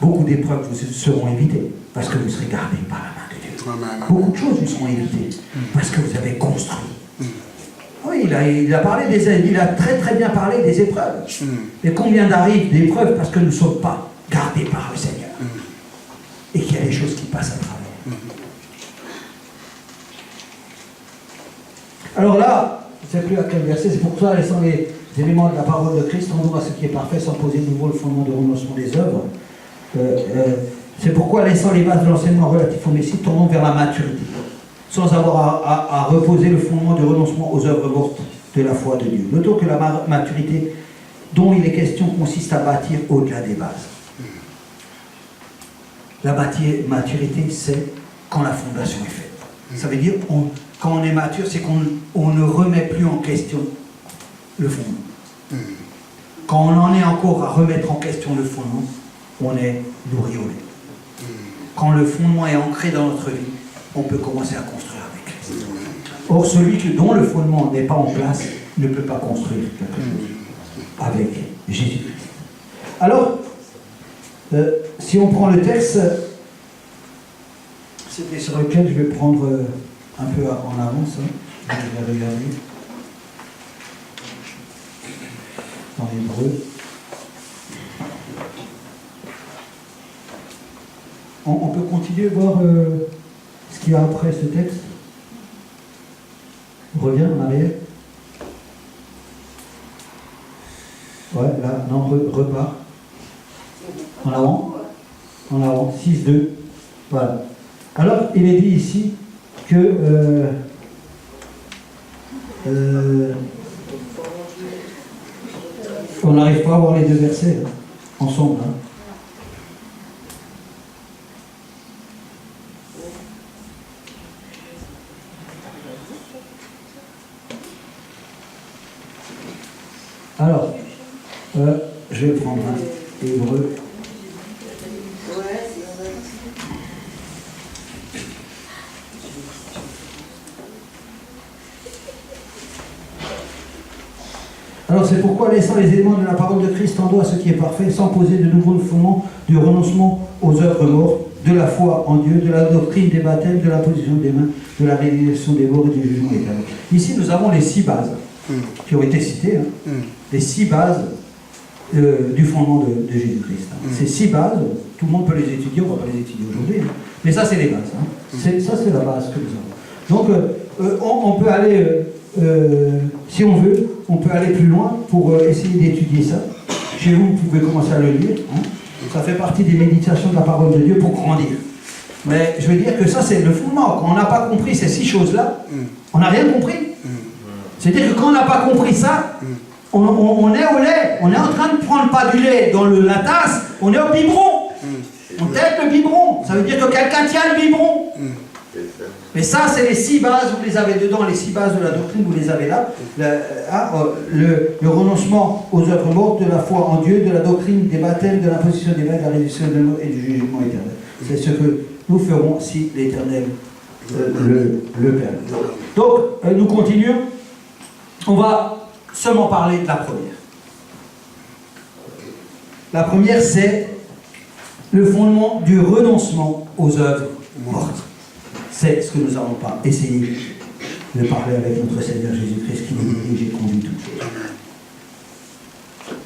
beaucoup d'épreuves vous seront évitées, parce que vous serez gardés par la main de Dieu. Amen. Beaucoup de choses vous seront évitées, parce que vous avez construit. Oui, il a parlé il a très très bien parlé des épreuves. Mais combien d'arrivent d'épreuves parce que nous ne sommes pas gardés par le Seigneur et qu'il y a des choses qui passent à travers. Alors là, je ne sais plus à quel verset, c'est pour ça, laissant les éléments de la parole de Christ, tendons à ce qui est parfait sans poser de nouveau le fondement de renoncement des œuvres. C'est pourquoi, laissant les bases de l'enseignement relatif au Messie, tendons vers la maturité, sans avoir à reposer le fondement du renoncement aux œuvres mortes de la foi de Dieu. Notons que la maturité dont il est question consiste à bâtir au-delà des bases. La maturité, c'est quand la fondation est faite. Ça veut dire, quand on est mature, c'est qu'on ne remet plus en question le fondement. Quand on en est encore à remettre en question le fondement, on est nourri au lait. Quand le fondement est ancré dans notre vie, on peut commencer à construire avec Christ. Or, celui dont le fondement n'est pas en place ne peut pas construire quelque chose avec Jésus-Christ. Alors, si on prend le texte, c'était sur lequel je vais prendre un peu en avance. Je vais regarder. Dans l'hébreu. On peut continuer à voir ce qu'il y a après ce texte. On revient en arrière. Ouais, là, non, repart. En avant. En avant, 6-2. Voilà. Alors, il est dit ici que on n'arrive pas à voir les deux versets ensemble. Hein. Alors, je vais prendre un hébreu. Alors c'est pourquoi, laissant les éléments de la parole de Christ en dos à ce qui est parfait, sans poser de nouveau le fondement du renoncement aux œuvres mortes, de la foi en Dieu, de la doctrine des baptêmes, de la position des mains, de la réalisation des morts et du jugement éternel. Ici, nous avons les 6 bases qui ont été citées, hein, les 6 bases du fondement de Jésus-Christ. Hein. Ces 6 bases, tout le monde peut les étudier, on ne va pas les étudier aujourd'hui, hein, mais ça, c'est les bases. Hein. Ça, c'est la base que nous avons. Donc, on peut aller, si on veut, on peut aller plus loin pour essayer d'étudier ça. Chez vous, vous pouvez commencer à le lire. Hein. Ça fait partie des méditations de la parole de Dieu pour grandir. Mais je veux dire que ça, c'est le fondement. Quand on n'a pas compris ces 6 choses-là, on n'a rien compris. C'est-à-dire que quand on n'a pas compris ça, on est au lait. On est en train de prendre pas du lait dans la tasse, on est au biberon. On tête le biberon. Ça veut dire que quelqu'un tient le biberon. Mais ça, c'est les 6 bases, vous les avez dedans, les 6 bases de la doctrine, vous les avez là. Le renoncement aux œuvres mortes, de la foi en Dieu, de la doctrine des baptêmes, de l'imposition des mains, de la réduction des mots et du jugement éternel. C'est ce que nous ferons si l'Éternel le permet. Donc, nous continuons. On va seulement parler de la première. La première, c'est le fondement du renoncement aux œuvres mortes. C'est ce que nous n'allons pas essayer de parler avec notre Seigneur Jésus-Christ qui nous dirige et conduit toutes choses.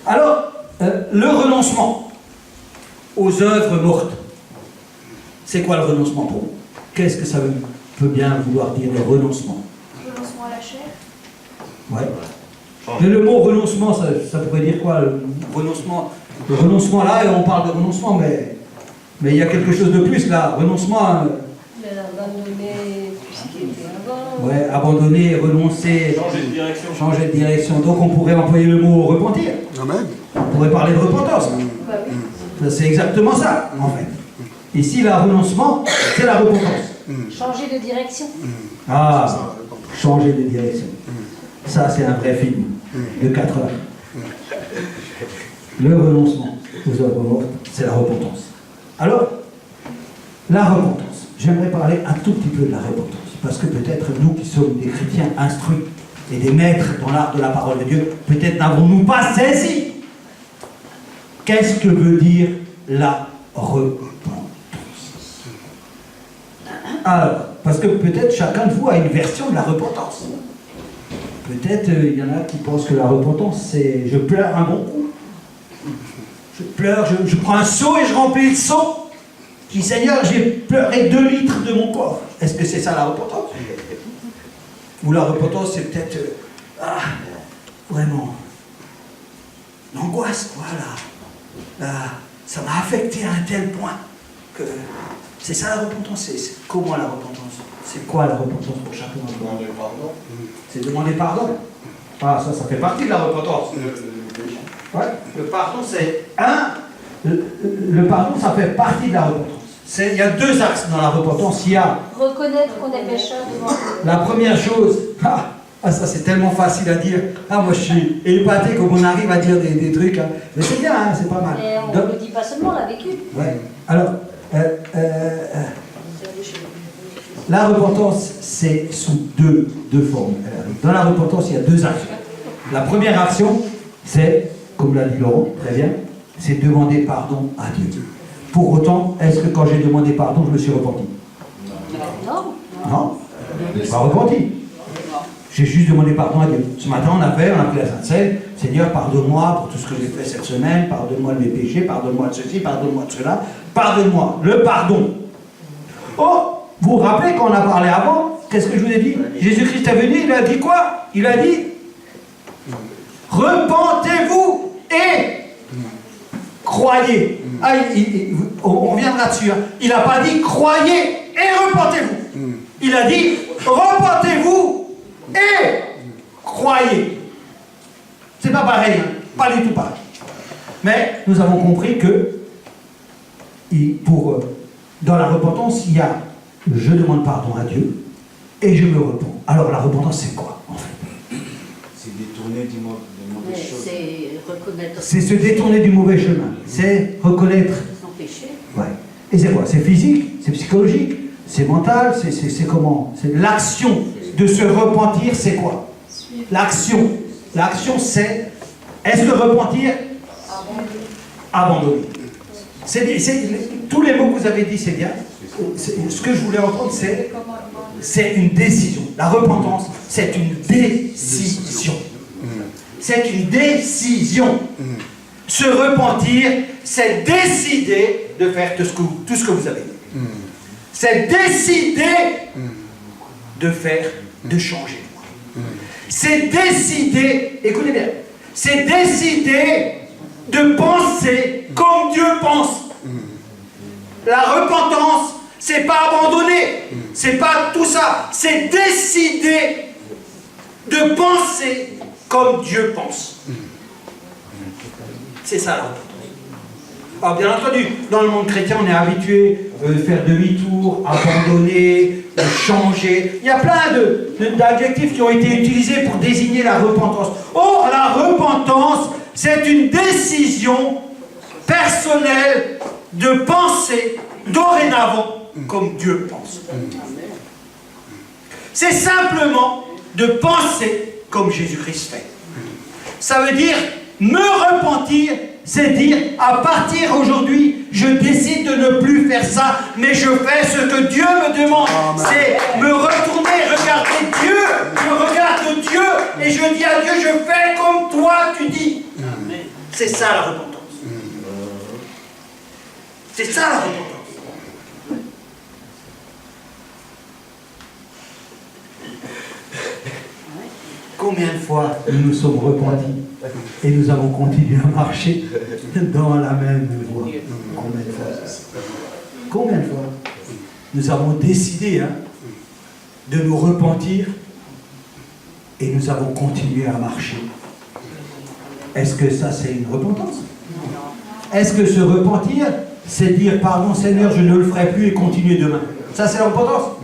Alors, le renoncement aux œuvres mortes, c'est quoi le renoncement pour vous? Qu'est-ce que ça veut dire? peut bien vouloir dire le renoncement. Renoncement à la chair. Ouais. Mais le mot renoncement, ça pourrait dire quoi? Le renoncement là, on parle de renoncement, mais il y a quelque chose de plus là. Renoncement. Abandonner tout ce qui était avant. Ouais, abandonner, renoncer. Changer de direction. Changer de direction. Donc on pourrait employer le mot repentir. Amen. On pourrait parler de repentance. Bah oui. C'est exactement ça, en fait. Ici, le renoncement, c'est la repentance. Changer de direction. Ah, changer de direction. Ça, c'est un vrai film de 4 heures. Le renoncement aux œuvres mortes, c'est la repentance. Alors, la repentance. J'aimerais parler un tout petit peu de la repentance. Parce que peut-être nous qui sommes des chrétiens instruits et des maîtres dans l'art de la parole de Dieu, peut-être n'avons-nous pas saisi qu'est-ce que veut dire la repentance. Alors, parce que peut-être chacun de vous a une version de la repentance. Peut-être il y en a qui pensent que la repentance, c'est je pleure un bon coup. Je pleure, je prends un seau et je remplis le seau. Je dis, Seigneur, j'ai pleuré 2 litres de mon corps. Est-ce que c'est ça la repentance? Ou la repentance, c'est peut-être vraiment l'angoisse, voilà. Ça m'a affecté à un tel point que c'est ça la repentance. C'est comment la repentance? C'est quoi la repentance pour chacun d'entre nous? Demander pardon. C'est demander pardon. Ah, ça fait partie de la repentance. Ouais. Le pardon, c'est le pardon, ça fait partie de la repentance. Il y a 2 axes dans la repentance. Il y a Reconnaître qu'on est pécheur devant Dieu. la première chose. Ça c'est tellement facile à dire. Moi je suis épaté comme on arrive à dire des trucs. Mais c'est bien, c'est pas mal. Mais on ne le dit pas seulement, on l'a vécu. Ouais. Alors, la repentance, c'est sous deux formes. Dans la repentance, il y a 2 actions. La première action, c'est, comme l'a dit Laurent, très bien, c'est demander pardon à Dieu. Pour autant, est-ce que quand j'ai demandé pardon, je me suis repenti? Non. Non, je ne suis pas repenti. J'ai juste demandé pardon à Dieu. Ce matin, on a pris la Sainte Seine. Seigneur, pardonne-moi pour tout ce que j'ai fait cette semaine. Pardonne-moi de mes péchés. Pardonne-moi de ceci. Pardonne-moi de cela. Pardonne-moi. Le pardon. Oh, vous vous rappelez quand on a parlé avant? Qu'est-ce que je vous ai dit? Jésus-Christ est venu, il a dit quoi? Il a dit repentez-vous et croyez. On reviendra dessus. Il n'a pas dit croyez et repentez-vous. Il a dit repentez-vous et croyez. C'est pas pareil, hein? Pas du tout pareil. Mais nous avons compris que dans la repentance, il y a je demande pardon à Dieu et je me repens. Alors la repentance, c'est quoi en fait? C'est détourner du mauvais choses. C'est reconnaître. C'est se détourner du mauvais chemin. C'est reconnaître. Son péché. Ouais. Et c'est quoi? C'est physique, c'est psychologique, c'est mental, c'est comment? C'est l'action de se repentir, c'est quoi? L'action. L'action, c'est. Est-ce que repentir? Abandonner. Tous les mots que vous avez dit, c'est bien. Ce que je voulais entendre, c'est une décision. La repentance, c'est une décision. C'est une décision. Se repentir, c'est décider de faire tout ce que vous avez dit. C'est décider de faire, de changer. C'est décider, écoutez bien, c'est décider de penser comme Dieu pense. La repentance, c'est pas abandonner, c'est pas tout ça, c'est décider de penser comme Dieu pense. C'est ça la repentance. Alors bien entendu, dans le monde chrétien, on est habitué à faire demi-tour, abandonner, changer. Il y a plein d'adjectifs qui ont été utilisés pour désigner la repentance. Oh, la repentance, c'est une décision personnelle de penser dorénavant comme Dieu pense. C'est simplement de penser comme Jésus-Christ fait. Ça veut dire me repentir, c'est dire à partir aujourd'hui, je décide de ne plus faire ça, mais je fais ce que Dieu me demande. C'est me retourner, regarder Dieu, je regarde Dieu et je dis à Dieu, je fais comme toi tu dis. C'est ça la repentance. C'est ça la repentance. Combien de fois nous nous sommes repentis et nous avons continué à marcher dans la même voie? Combien de fois? Combien de fois nous avons décidé de nous repentir et nous avons continué à marcher? Est-ce que ça c'est une repentance? Est-ce que se repentir, c'est dire pardon Seigneur, je ne le ferai plus et continuer demain? Ça c'est la repentance?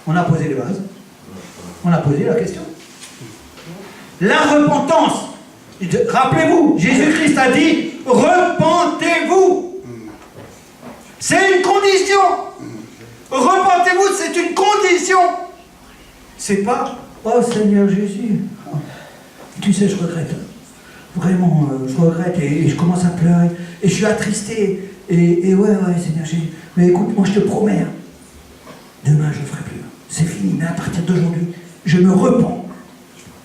On a posé les bases. On a posé la question. La repentance, rappelez-vous, Jésus-Christ a dit, repentez-vous. C'est une condition. Repentez-vous, c'est une condition. C'est pas, oh Seigneur Jésus, tu sais, je regrette. Vraiment, je regrette et je commence à pleurer. Et je suis attristé. Et ouais, Seigneur Jésus. Mais écoute, moi je te promets, demain je ne ferai plus. C'est fini, mais à partir d'aujourd'hui, je me repens.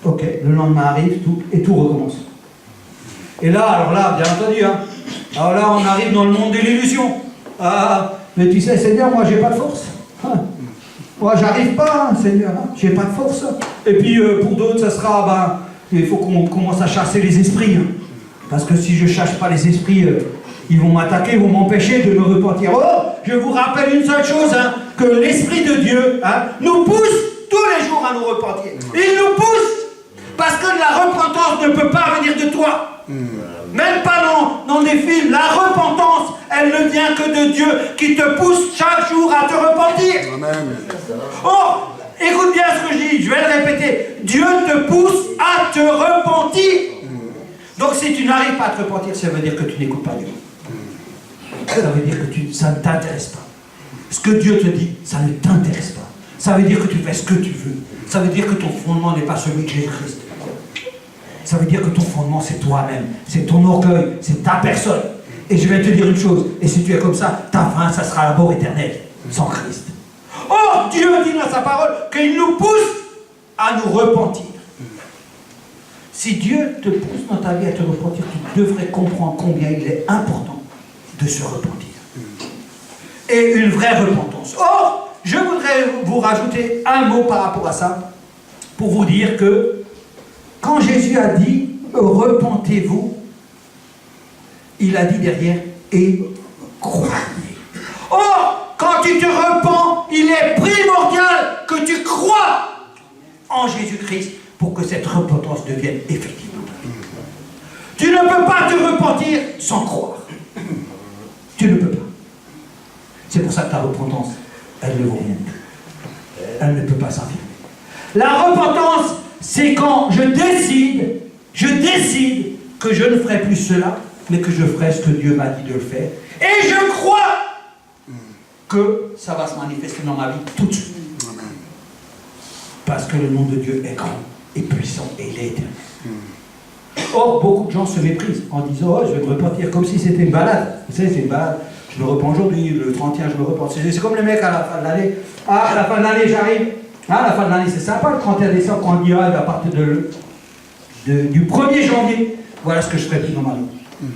Ok, le lendemain arrive, tout recommence. Et là, alors là, bien entendu, alors là, on arrive dans le monde de l'illusion. Mais tu sais, Seigneur, moi, j'ai pas de force. Moi, j'arrive pas, Seigneur, j'ai pas de force. Et puis, pour d'autres, ça sera, il faut qu'on commence à chasser les esprits. Parce que si je chasse pas les esprits, ils vont m'attaquer, ils vont m'empêcher de me repentir. Oh, je vous rappelle une seule chose, que l'Esprit de Dieu nous pousse tous les jours à nous repentir. Il nous pousse. Parce que la repentance ne peut pas venir de toi. Même pas dans des films. La repentance, elle ne vient que de Dieu qui te pousse chaque jour à te repentir. Amen. Oh, écoute bien ce que je dis, je vais le répéter. Dieu te pousse à te repentir. Donc si tu n'arrives pas à te repentir, ça veut dire que tu n'écoutes pas Dieu. Ça veut dire que ça ne t'intéresse pas. Ce que Dieu te dit, ça ne t'intéresse pas. Ça veut dire que tu fais ce que tu veux. Ça veut dire que ton fondement n'est pas celui de Jésus-Christ. Ça veut dire que ton fondement, c'est toi-même. C'est ton orgueil, c'est ta personne. Et je vais te dire une chose, et si tu es comme ça, ta fin, ça sera la mort éternelle, sans Christ. Or, Dieu dit dans sa parole qu'il nous pousse à nous repentir. Si Dieu te pousse dans ta vie à te repentir, tu devrais comprendre combien il est important de se repentir. Et une vraie repentance. Or, je voudrais vous rajouter un mot par rapport à ça, pour vous dire que quand Jésus a dit « repentez-vous », il a dit derrière « et croyez ». Or, quand tu te repens, il est primordial que tu crois en Jésus-Christ pour que cette repentance devienne effectivement ta vie. Tu ne peux pas te repentir sans croire. Tu ne peux pas. C'est pour ça que ta repentance, elle ne vaut rien. Elle ne peut pas s'affirmer. La repentance, c'est quand je décide que je ne ferai plus cela, mais que je ferai ce que Dieu m'a dit de le faire. Et je crois que ça va se manifester dans ma vie tout de suite. Parce que le nom de Dieu est grand, et puissant, et il est éternel. Or, beaucoup de gens se méprisent en disant « Oh, je vais me repentir », comme si c'était une balade. Vous savez, c'est une balade. Je me repens aujourd'hui, le 31, je me repens. C'est comme les mecs à la fin de l'année. Ah, à la fin de l'année, j'arrive. Ah, à la fin de l'année, c'est sympa, le 31 décembre, quand on dit à partir du 1er janvier, voilà ce que je ferai plus dans ma vie.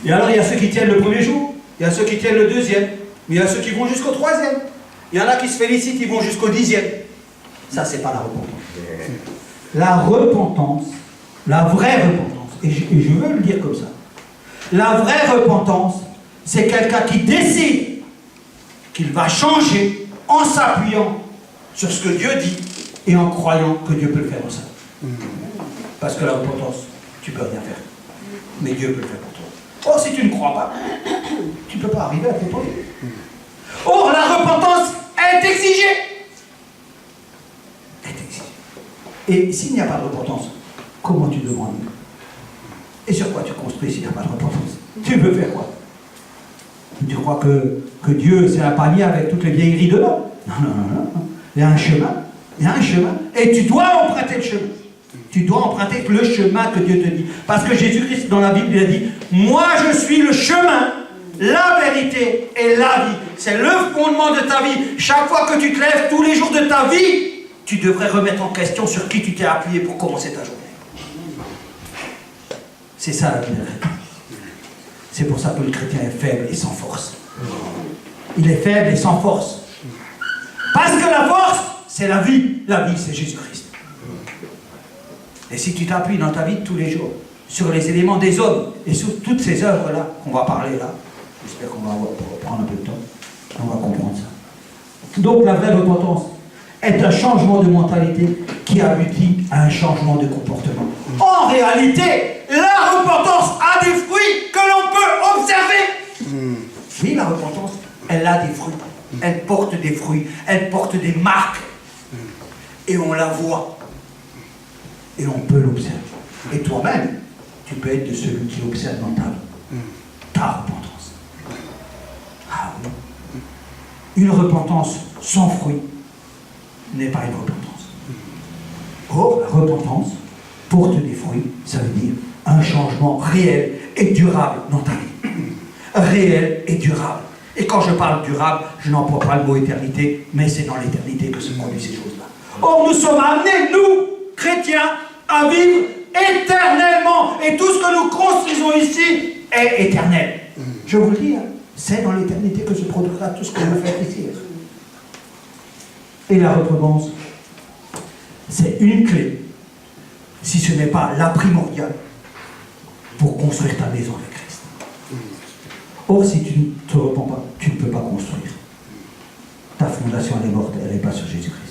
Et alors, il y a ceux qui tiennent le premier jour, il y a ceux qui tiennent le deuxième, mais il y a ceux qui vont jusqu'au 3e. Il y en a qui se félicitent, ils vont jusqu'au 10e. Ça, c'est pas la repentance. La repentance, la vraie repentance, et je veux le dire comme ça, la vraie repentance, c'est quelqu'un qui décide qu'il va changer en s'appuyant sur ce que Dieu dit et en croyant que Dieu peut le faire en ça. Parce que la repentance, tu ne peux rien faire. Mais Dieu peut le faire pour toi. Or, si tu ne crois pas, tu ne peux pas arriver à te repentir. Or, la repentance est exigée. Et s'il n'y a pas de repentance, comment tu demandes? Et sur quoi tu construis s'il n'y a pas de repentance? Tu veux faire quoi? Tu crois que Dieu, c'est un panier avec toutes les vieilleries dedans? Non, non, non, non. Il y a un chemin. Il y a un chemin. Et tu dois emprunter le chemin. Tu dois emprunter le chemin que Dieu te dit. Parce que Jésus-Christ, dans la Bible, il a dit « Moi, je suis le chemin, la vérité et la vie. » C'est le fondement de ta vie. Chaque fois que tu te lèves, tous les jours de ta vie, tu devrais remettre en question sur qui tu t'es appuyé pour commencer ta journée. C'est ça la vie d'un chrétien. C'est pour ça que le chrétien est faible et sans force. Il est faible et sans force. Parce que la force, c'est la vie. La vie, c'est Jésus-Christ. Et si tu t'appuies dans ta vie de tous les jours sur les éléments des hommes et sur toutes ces œuvres-là qu'on va parler là, j'espère qu'on va prendre un peu de temps, on va comprendre ça. Donc la vraie repentance est un changement de mentalité qui aboutit à un changement de comportement. En réalité, la repentance a des fruits que l'on peut observer. Oui, la repentance, elle a des fruits. Elle porte des fruits. Elle porte des marques. Et on la voit. Et on peut l'observer. Et toi-même, tu peux être de celui qui observe dans ta vie. Ta repentance. Ah oui. Une repentance sans fruit n'est pas une repentance. Or, la repentance porte des fruits, ça veut dire un changement réel et durable dans ta vie. Réel et durable. Et quand je parle durable, je n'emploie pas le mot éternité, mais c'est dans l'éternité que se produisent ces choses-là. Or, nous sommes amenés, nous, chrétiens, à vivre éternellement. Et tout ce que nous construisons ici est éternel. Je vous le dis, hein, c'est dans l'éternité que se produira tout ce que vous faites ici. Et la repentance, c'est une clé, si ce n'est pas la primordiale, pour construire ta maison avec Christ. Or, si tu ne te repens pas, tu ne peux pas construire. Ta fondation, elle est morte, elle n'est pas sur Jésus-Christ.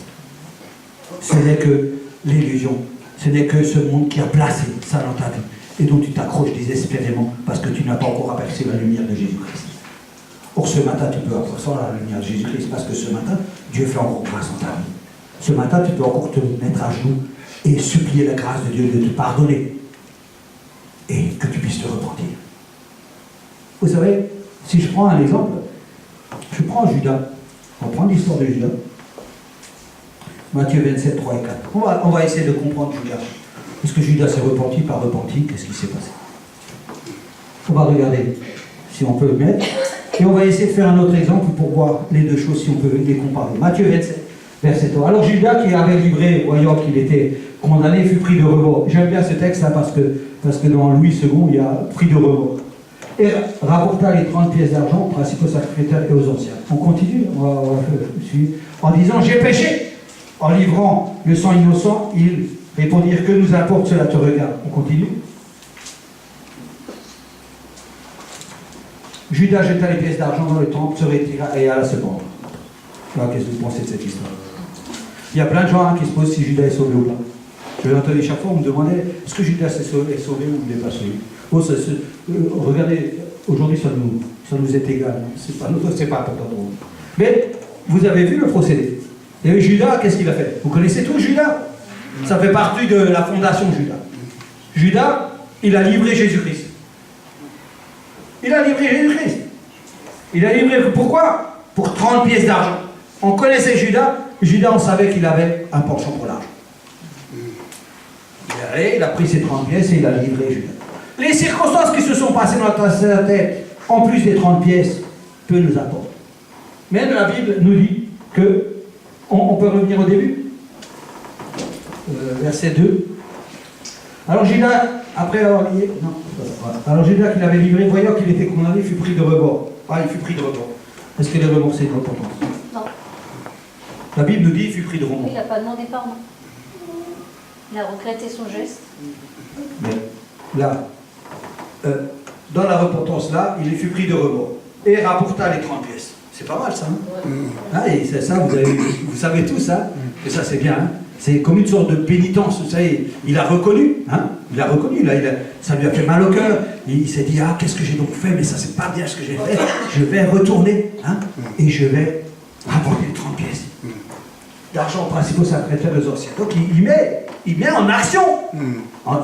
Ce n'est que l'illusion, ce n'est que ce monde qui a placé ça dans ta vie, et dont tu t'accroches désespérément parce que tu n'as pas encore aperçu la lumière de Jésus-Christ. Or, ce matin, tu peux apercevoir la lumière de Jésus-Christ parce que ce matin, Dieu fait encore grâce en ta vie. Ce matin, tu peux encore te mettre à genoux et supplier la grâce de Dieu de te pardonner et que tu puisses te repentir. Vous savez, si je prends un exemple, je prends Judas. On va prendre l'histoire de Judas. Matthieu 27, 3 et 4. On va essayer de comprendre Judas. Est-ce que Judas s'est repenti, pas repenti? Qu'est-ce qui s'est passé? On va regarder si on peut le mettre. Et on va essayer de faire un autre exemple pour voir les deux choses, si on peut les comparer. Matthieu 27, verset 3. Alors Judas, qui avait livré, voyant qu'il était condamné, fut pris de remords. J'aime bien ce texte-là parce que dans Louis II, il y a pris de remords. Et rapporta les 30 pièces d'argent aux principaux sacrificateurs et aux anciens. On continue, on va suivre. En disant, j'ai péché. En livrant le sang innocent, ils répondirent, que nous importe, cela te regarde. On continue. Judas jeta les pièces d'argent dans le temple, se retira et alla se pendre. Alors, qu'est-ce que vous pensez de cette histoire? Il y a plein de gens qui se posent si Judas est sauvé ou pas. Je l'ai entendu chaque fois, on me demandait, est-ce que Judas est sauvé ou il n'est pas sauvé? Oh, regardez, aujourd'hui ça nous est égal, c'est pas important pour nous. Mais vous avez vu le procédé. Et Judas, qu'est-ce qu'il a fait? Vous connaissez tout Judas? Ça fait partie de la fondation de Judas. Judas, il a livré Jésus-Christ. Il a livré Jésus-Christ. Il a livré, pourquoi? Pour 30 pièces d'argent. On connaissait Judas. Judas, on savait qu'il avait un penchant pour l'argent. Il a pris ses 30 pièces et il a livré Judas. Les circonstances qui se sont passées dans sa tête, en plus des 30 pièces, peu nous apportent. Mais la Bible nous dit que, on peut revenir au début, verset 2. Alors Judas, après avoir lié, non, voilà. Alors Judas qui l'avait livré, voyant qu'il était condamné, fut pris de remords. Ah, il fut pris de remords. Est-ce que les remords, c'est une repentance? Non. La Bible nous dit, il fut pris de remords. Il n'a pas demandé pardon. Il a regretté son geste. Mais là, dans la repentance là, il fut pris de remords et rapporta les 30 pièces. C'est pas mal ça, hein? Ah, et c'est ça, vous savez tout ça, et ça c'est bien, hein? C'est comme une sorte de pénitence, vous savez, il a reconnu, hein? Il a reconnu, là, ça lui a fait mal au cœur, il s'est dit, ah, qu'est-ce que j'ai donc fait, mais ça c'est pas bien ce que j'ai fait, je vais retourner, hein? Et je vais rapporter les 30 pièces. D'argent principaux secrétaires des anciens. Donc il met en action.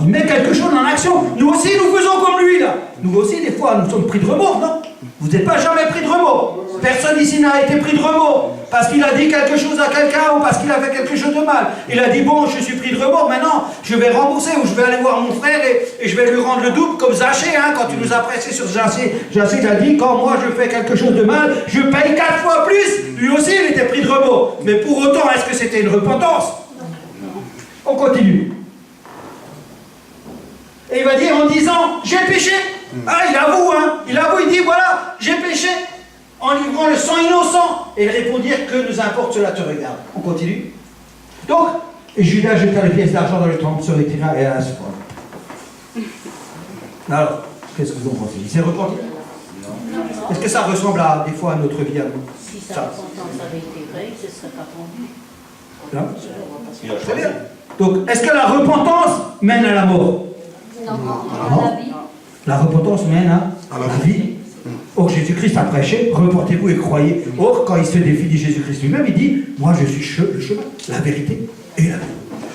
Il met quelque chose en action. Nous aussi, nous faisons comme lui, là. Nous aussi, des fois, nous sommes pris de remords, non? Vous n'êtes pas jamais pris de remords. Personne ici n'a été pris de remords parce qu'il a dit quelque chose à quelqu'un ou parce qu'il a fait quelque chose de mal. Il a dit, bon, je suis pris de remords, maintenant, je vais rembourser ou je vais aller voir mon frère et je vais lui rendre le double comme Zachée, hein, quand tu nous as pressé sur Zachée. Zachée, il a dit, quand moi je fais quelque chose de mal, je paye 4 fois plus. Lui aussi, il était pris de remords. Mais pour autant, est-ce que c'était une repentance? On continue. Et il va dire en disant, j'ai péché. Ah, il avoue, hein. Il avoue, il dit, voilà, j'ai péché. En livrant le sang innocent. Et ils répondirent, que nous importe, cela te regarde. On continue. Donc, Judas jeta les pièces d'argent dans le temple, se retira et alla se voir. Alors, qu'est-ce que vous en pensez? Il s'est repenti? Est-ce que ça ressemble à, des fois à notre vie à nous? Si sa repentance avait été vraie, il ne se serait pas pendu. Là? Très bien. Donc, est-ce que la repentance mène à la mort? Non, Non. la vie. La repentance mène à la vie. Or, Jésus-Christ a prêché, reportez-vous et croyez. Or, quand il se définit Jésus-Christ lui-même, il dit, moi je suis le chemin, la vérité et la vie.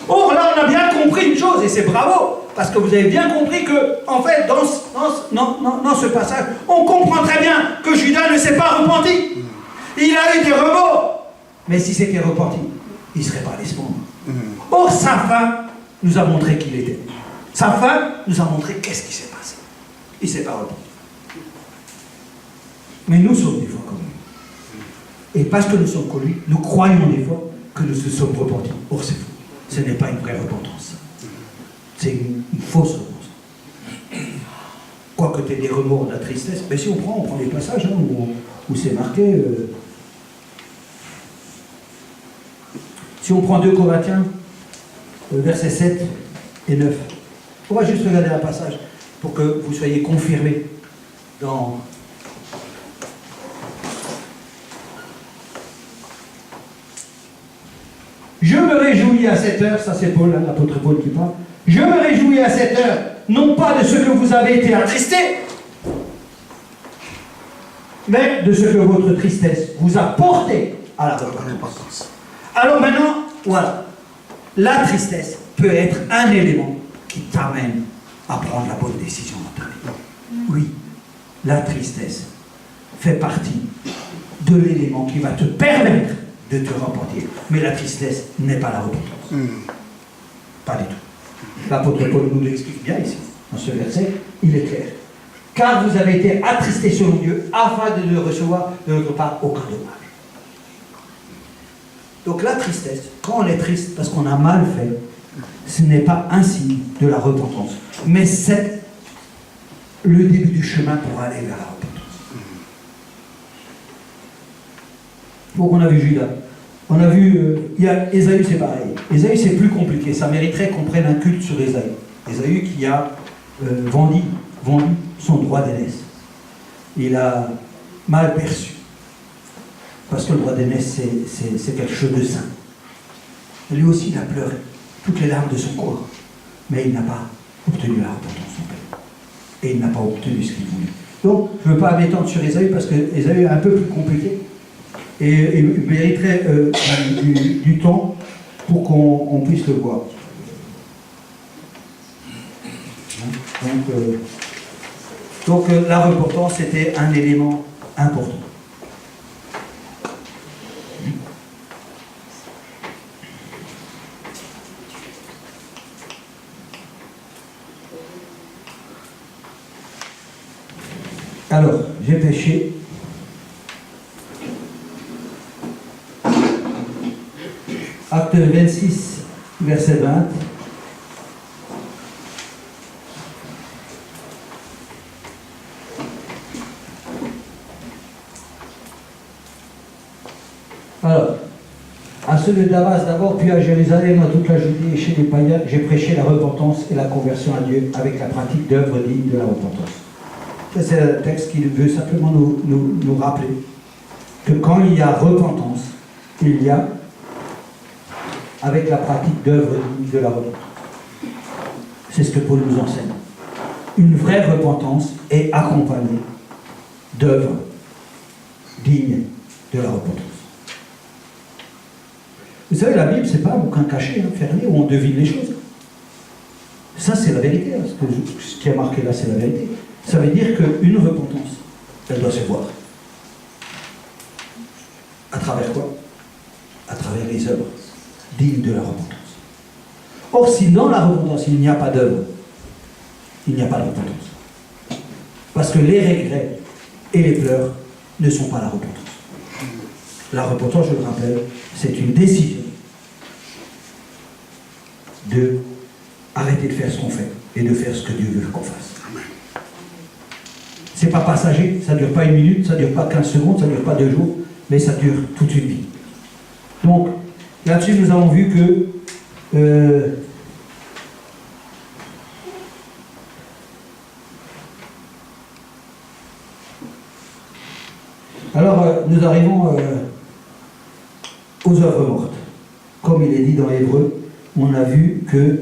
Or, là, on a bien compris une chose, et c'est bravo, parce que vous avez bien compris que, en fait, dans ce passage, on comprend très bien que Judas ne s'est pas repenti. Il a eu des remords. Mais si c'était repenti, il ne serait pas allé se pendre. Or, sa fin nous a montré qui il était. Sa fin nous a montré qu'est-ce qui s'est passé. Il ne s'est pas repenti. Mais nous sommes des fois comme lui. Et parce que nous sommes comme lui, nous croyons des fois que nous nous sommes repentis. Or, c'est faux. Ce n'est pas une vraie repentance. C'est une fausse repentance. Quoique tu aies des remords, de la tristesse, mais si on prend les passages hein, où c'est marqué. Si on prend 2 Corinthiens, versets 7 et 9, on va juste regarder un passage pour que vous soyez confirmés dans. Je me réjouis à cette heure, ça c'est Paul, hein, l'apôtre Paul qui parle. Je me réjouis à cette heure, non pas de ce que vous avez été attristés, mais de ce que votre tristesse vous a porté à la repentance. Alors maintenant, voilà, la tristesse peut être un élément qui t'amène à prendre la bonne décision dans ta vie. Oui, la tristesse fait partie de l'élément qui va te permettre de te repentir. Mais la tristesse n'est pas la repentance. Pas du tout. L'apôtre Paul nous l'explique bien ici, dans ce verset, il est clair. Car vous avez été attristés selon Dieu, afin de ne recevoir de notre part aucun dommage. Donc la tristesse, quand on est triste parce qu'on a mal fait, ce n'est pas un signe de la repentance, mais c'est le début du chemin pour aller vers la repentance. Donc on a vu Judas, on a vu, il y a Ésaü, c'est pareil. Ésaü c'est plus compliqué, ça mériterait qu'on prenne un culte sur Ésaü. Ésaü qui a vendu son droit d'aînesse. Il a mal perçu. Parce que le droit d'aînesse c'est quelque chose de saint. Lui aussi il a pleuré, toutes les larmes de son corps. Mais il n'a pas obtenu la repentance non plus. Et il n'a pas obtenu ce qu'il voulait. Donc je ne veux pas m'étendre sur Ésaü parce que Ésaü est un peu plus compliqué. Et il mériterait du temps pour qu'on puisse le voir. Donc la repentance était un élément important. Alors, j'ai péché. Acte 26, verset 20. Alors, à ceux de Damas d'abord, puis à Jérusalem, dans toute la Judée et chez les païens, j'ai prêché la repentance et la conversion à Dieu avec la pratique d'œuvres dignes de la repentance. Ça, c'est un texte qui veut simplement nous rappeler que quand il y a repentance, il y a avec la pratique d'œuvres dignes de la repentance. C'est ce que Paul nous enseigne. Une vraie repentance est accompagnée d'œuvres dignes de la repentance. Vous savez, la Bible, ce n'est pas un bouquin caché, fermé, où on devine les choses. Ça, c'est la vérité. Hein. Ce qui est marqué là, c'est la vérité. Ça veut dire qu'une repentance, elle doit se voir. À travers quoi? À travers les œuvres dignes de la repentance. Or, si dans la repentance, il n'y a pas d'œuvre, il n'y a pas de repentance. Parce que les regrets et les pleurs ne sont pas la repentance. La repentance, je le rappelle, c'est une décision de arrêter de faire ce qu'on fait et de faire ce que Dieu veut qu'on fasse. C'est pas passager, ça ne dure pas 1 minute, ça ne dure pas 15 secondes, ça ne dure pas 2 jours, mais ça dure toute une vie. Donc, Là-dessus, nous avons vu que alors, nous arrivons aux œuvres mortes. Comme il est dit dans Hébreu, on a vu que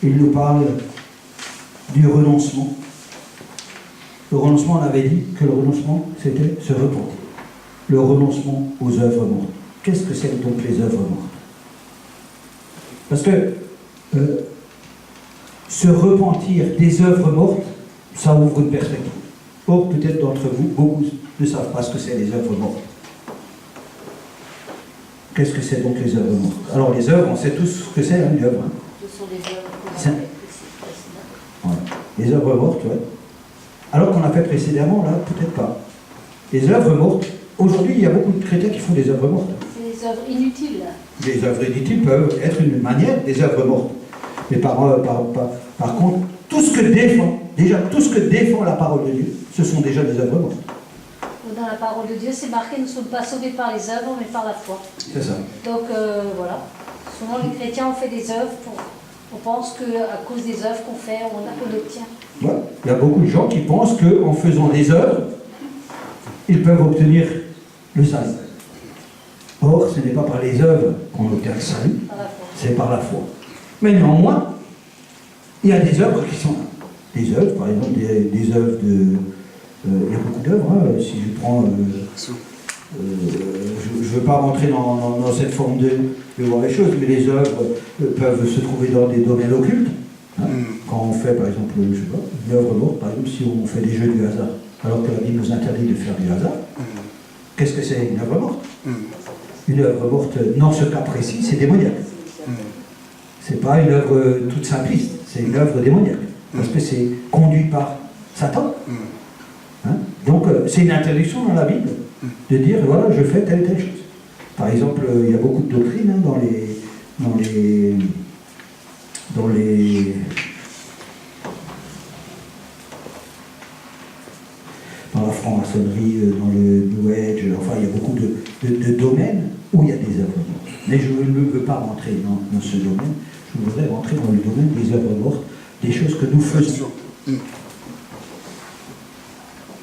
il nous parle du renoncement. Le renoncement, on avait dit que le renoncement, c'était se repentir. Le renoncement aux œuvres mortes. Qu'est-ce que c'est donc les œuvres mortes? Parce que se repentir des œuvres mortes, ça ouvre une perspective. Or, peut-être d'entre vous, beaucoup ne savent pas ce que c'est les œuvres mortes. Qu'est-ce que c'est donc les œuvres mortes? Alors, les œuvres, on sait tous ce que c'est une œuvre. Hein. Ce sont des œuvres qu'on a C'est- faites précédemment. Ouais. Les œuvres mortes, ouais. Alors qu'on a fait précédemment, là, peut-être pas. Les œuvres mortes, aujourd'hui, il y a beaucoup de chrétiens qui font des œuvres mortes. C'est des œuvres inutiles. Les œuvres inutiles peuvent être une manière des œuvres mortes. Mais par contre, tout ce que défend la parole de Dieu, ce sont déjà des œuvres mortes. Dans la parole de Dieu, c'est marqué, nous ne sommes pas sauvés par les œuvres, mais par la foi. C'est ça. Donc voilà. Souvent les chrétiens ont fait des œuvres, on pense qu'à cause des œuvres qu'on fait, on obtient. Ouais. Il y a beaucoup de gens qui pensent qu'en faisant des œuvres, ils peuvent obtenir le salut. Or, ce n'est pas par les œuvres qu'on obtient le salut, Par la foi. c'est par la foi. Mais néanmoins, il y a des œuvres qui sont là. Des œuvres, par exemple, des œuvres de... il y a beaucoup d'œuvres, hein, si je prends... je ne veux pas rentrer dans cette forme de voir les choses, mais les œuvres peuvent se trouver dans des domaines occultes. Hein. Quand on fait, par exemple, je sais pas, une œuvre morte, par exemple, si on fait des jeux du hasard, alors que la Bible nous interdit de faire du hasard, qu'est-ce que c'est une œuvre morte? Une œuvre morte, dans ce cas précis, c'est démoniaque. C'est pas une œuvre toute simpliste, c'est une œuvre démoniaque. Parce que c'est conduit par Satan. Hein? Donc, c'est une interdiction dans la Bible de dire, voilà, je fais telle et telle chose. Par exemple, il y a beaucoup de doctrines hein, dans la franc-maçonnerie, dans le New Age, enfin, il y a beaucoup de domaines où il y a des œuvres mortes. Mais je ne veux pas rentrer dans ce domaine, je voudrais rentrer dans le domaine des œuvres mortes, des choses que nous faisons.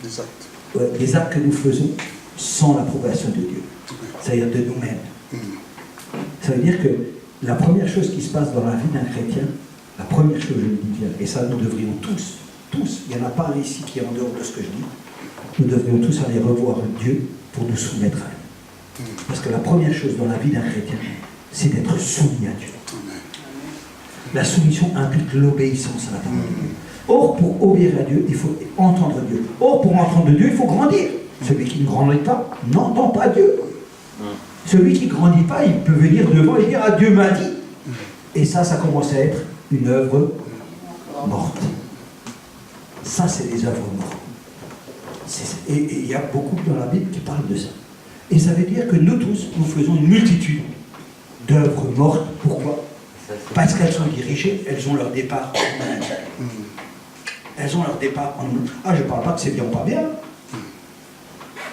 Des actes. Ouais, des actes que nous faisons sans l'approbation de Dieu, c'est-à-dire de nous-mêmes. Ça veut dire que la première chose qui se passe dans la vie d'un chrétien, la première chose, je le dis bien, et ça nous devrions tous, il n'y en a pas un ici qui est en dehors de ce que je dis, nous devrions tous aller revoir Dieu pour nous soumettre à lui. Parce que la première chose dans la vie d'un chrétien, c'est d'être soumis à Dieu. La soumission implique l'obéissance à la parole de Dieu. Or, pour obéir à Dieu, il faut entendre Dieu. Or, pour entendre Dieu, il faut grandir. Celui qui ne grandit pas n'entend pas Dieu. Celui qui ne grandit pas, il peut venir devant et dire « Ah, Dieu m'a dit ». Et ça commence à être une œuvre morte. Ça, c'est des œuvres mortes. Et il y a beaucoup dans la Bible qui parlent de ça. Et ça veut dire que nous tous, nous faisons une multitude d'œuvres mortes. Pourquoi? Parce qu'elles sont dirigées, elles ont leur départ en maladie. Elles ont leur départ en nous. Ah, je ne parle pas que c'est bien ou pas bien.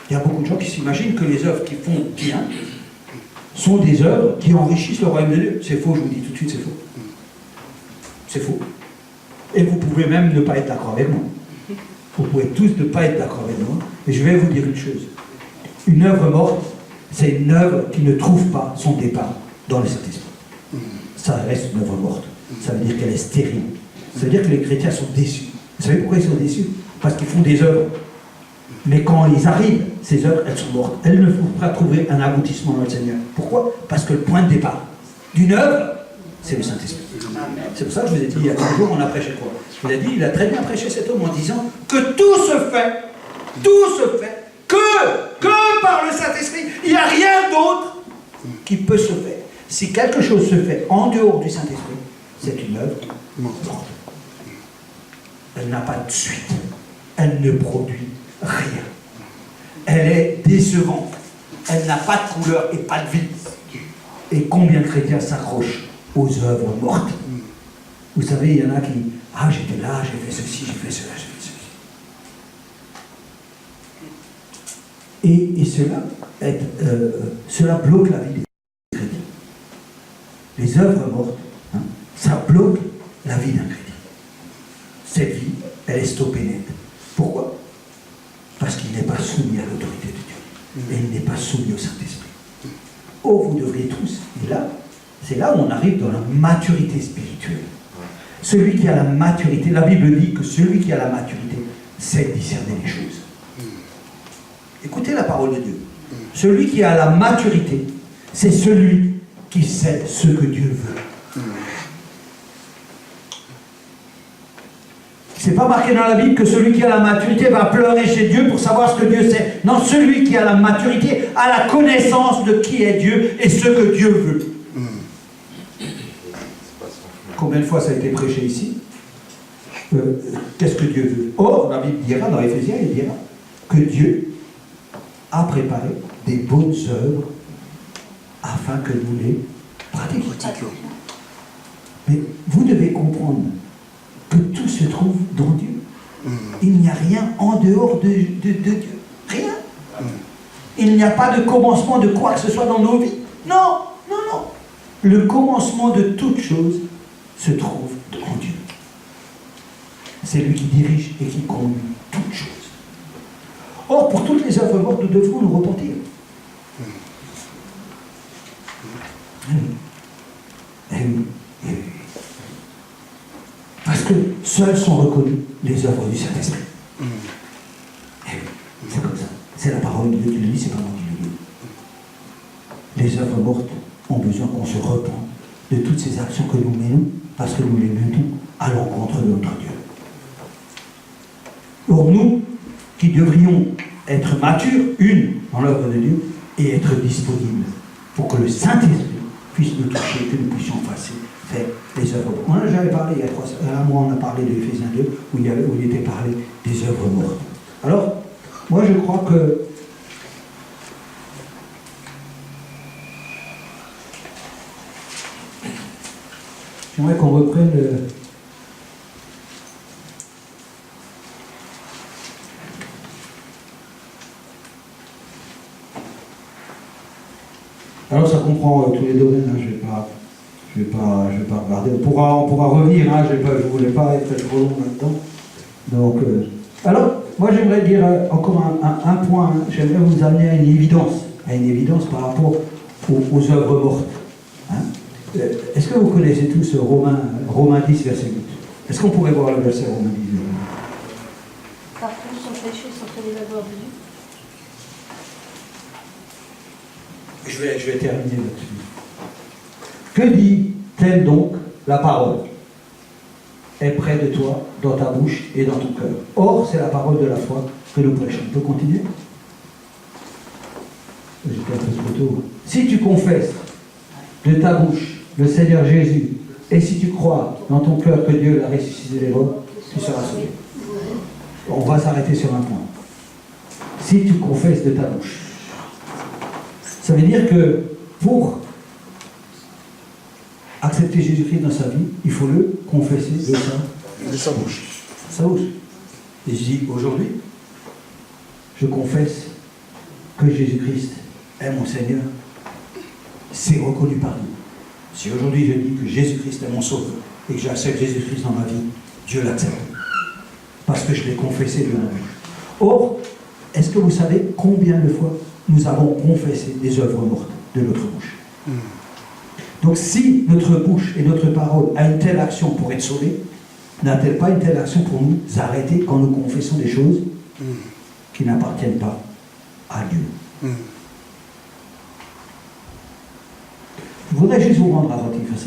Il y a beaucoup de gens qui s'imaginent que les œuvres qui font bien sont des œuvres qui enrichissent le royaume de Dieu. C'est faux, je vous dis tout de suite, c'est faux. C'est faux. Et vous pouvez même ne pas être d'accord avec moi. Vous pouvez tous ne pas être d'accord avec moi. Et je vais vous dire une chose. Une œuvre morte, c'est une œuvre qui ne trouve pas son départ dans le Saint-Esprit. Ça reste une œuvre morte. Ça veut dire qu'elle est stérile. Ça veut dire que les chrétiens sont déçus. Vous savez pourquoi ils sont déçus? Parce qu'ils font des œuvres. Mais quand ils arrivent, ces œuvres, elles sont mortes. Elles ne vont pas trouver un aboutissement dans le Seigneur. Pourquoi? Parce que le point de départ d'une œuvre, c'est le Saint-Esprit. C'est pour ça que je vous ai dit, il y a 3 jours, on a prêché quoi? Je vous ai dit, il a très bien prêché cet homme en disant que tout se fait que par le Saint-Esprit. Il n'y a rien d'autre qui peut se faire. Si quelque chose se fait en dehors du Saint-Esprit, c'est une œuvre morte. Elle n'a pas de suite. Elle ne produit rien. Elle est décevante. Elle n'a pas de couleur et pas de vie. Et combien de chrétiens s'accrochent aux œuvres mortes? Vous savez, il y en a qui... Ah, j'étais là, j'ai fait ceci, j'ai fait cela, j'ai fait ceci. Et cela bloque la vie des chrétiens. Les œuvres mortes, hein, ça bloque la vie d'un chrétien. Cette vie, elle est stoppée net. Pourquoi? Parce qu'il n'est pas soumis à l'autorité de Dieu. Et il n'est pas soumis au Saint-Esprit. Oh, vous devriez tous. Et là, c'est là où on arrive dans la maturité spirituelle. Celui qui a la maturité, la Bible dit que celui qui a la maturité sait discerner les choses. Écoutez la parole de Dieu. Celui qui a la maturité, c'est celui qui sait ce que Dieu veut. C'est pas marqué dans la Bible que celui qui a la maturité va pleurer chez Dieu pour savoir ce que Dieu sait. Non, celui qui a la maturité a la connaissance de qui est Dieu et ce que Dieu veut. Combien de fois ça a été prêché ici? Qu'est-ce que Dieu veut? Or, la Bible dira, dans Éphésiens, il dira que Dieu a préparé des bonnes œuvres afin que nous les pratiquions. Mais vous devez comprendre que tout se trouve dans Dieu. Il n'y a rien en dehors de Dieu. Rien. Il n'y a pas de commencement de quoi que ce soit dans nos vies. Non, non, non. Le commencement de toute chose se trouve en Dieu. C'est lui qui dirige et qui conduit toutes choses. Or, pour toutes les œuvres mortes, nous devons nous repentir. Eh oui. Eh oui. Parce que seuls sont reconnus les œuvres du Saint-Esprit. Eh oui, c'est comme ça. C'est la parole de Dieu qui le dit, c'est pas moi qui le dis. Les œuvres mortes ont besoin qu'on se repente de toutes ces actions que nous menons, parce que nous les menons à l'encontre de notre Dieu. Or, nous, qui devrions être matures, dans l'œuvre de Dieu, et être disponibles pour que le Saint-Esprit puisse nous toucher, que nous puissions faire les œuvres mortes. J'avais parlé il y a un mois, on a parlé de Éphésiens 2, où il était parlé des œuvres mortes. Alors, moi je crois que j'aimerais qu'on reprenne alors ça comprend tous les domaines, hein, je vais pas regarder. On pourra revenir, hein, je ne voulais pas être trop long là-dedans. Donc, alors, moi j'aimerais dire encore un point, hein, j'aimerais vous amener à une évidence par rapport aux œuvres mortes. Hein. Est-ce que vous connaissez tous Romains 10, verset 8? Est-ce qu'on pourrait voir le verset Romains 10? Car tous sont péchés, sont fait les œuvres de Dieu. Je vais terminer là-dessus. Que dit-elle donc la parole? Est près de toi, dans ta bouche et dans ton cœur. Or, c'est la parole de la foi que nous prêchons. On peut continuer? J'étais un peu trop tôt. Si tu confesses de ta bouche le Seigneur Jésus, et si tu crois dans ton cœur que Dieu l'a ressuscité des morts, tu seras sauvé. On va s'arrêter sur un point. Si tu confesses de ta bouche. Ça veut dire que pour accepter Jésus-Christ dans sa vie, il faut le confesser de sa bouche. Sa bouche. Et je dis, aujourd'hui, je confesse que Jésus-Christ est mon Seigneur. C'est reconnu par nous. Si aujourd'hui je dis que Jésus-Christ est mon sauveur et que j'accepte Jésus-Christ dans ma vie, Dieu l'accepte. Parce que je l'ai confessé de ma bouche. Or, est-ce que vous savez combien de fois nous avons confessé des œuvres mortes de notre bouche? Donc si notre bouche et notre parole a une telle action pour être sauvée, n'a-t-elle pas une telle action pour nous arrêter quand nous confessons des choses qui n'appartiennent pas à Dieu? Je voudrais juste vous rendre attentif à ça,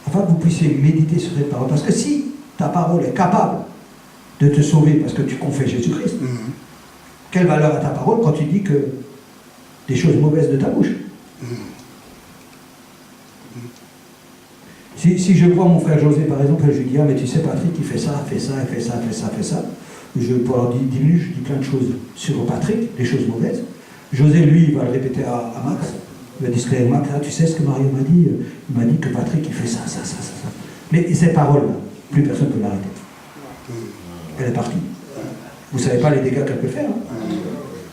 afin que vous puissiez méditer sur cette parole. Parce que si ta parole est capable de te sauver parce que tu confesses Jésus-Christ, quelle valeur a ta parole quand tu dis que des choses mauvaises de ta bouche? Si je vois mon frère José, par exemple, je lui dis, ah, mais tu sais, Patrick, il fait ça, fait ça, fait ça, fait ça, fait ça. Pendant 10 minutes, je dis plein de choses sur Patrick, des choses mauvaises. José, lui, il va le répéter à Max. Il va dire, Max, ah, tu sais ce que Mario m'a dit? Il m'a dit que Patrick, il fait ça, ça, ça, ça. Mais ces paroles-là, plus personne ne peut l'arrêter. Elle est partie. Vous ne savez pas les dégâts qu'elle peut faire. Hein?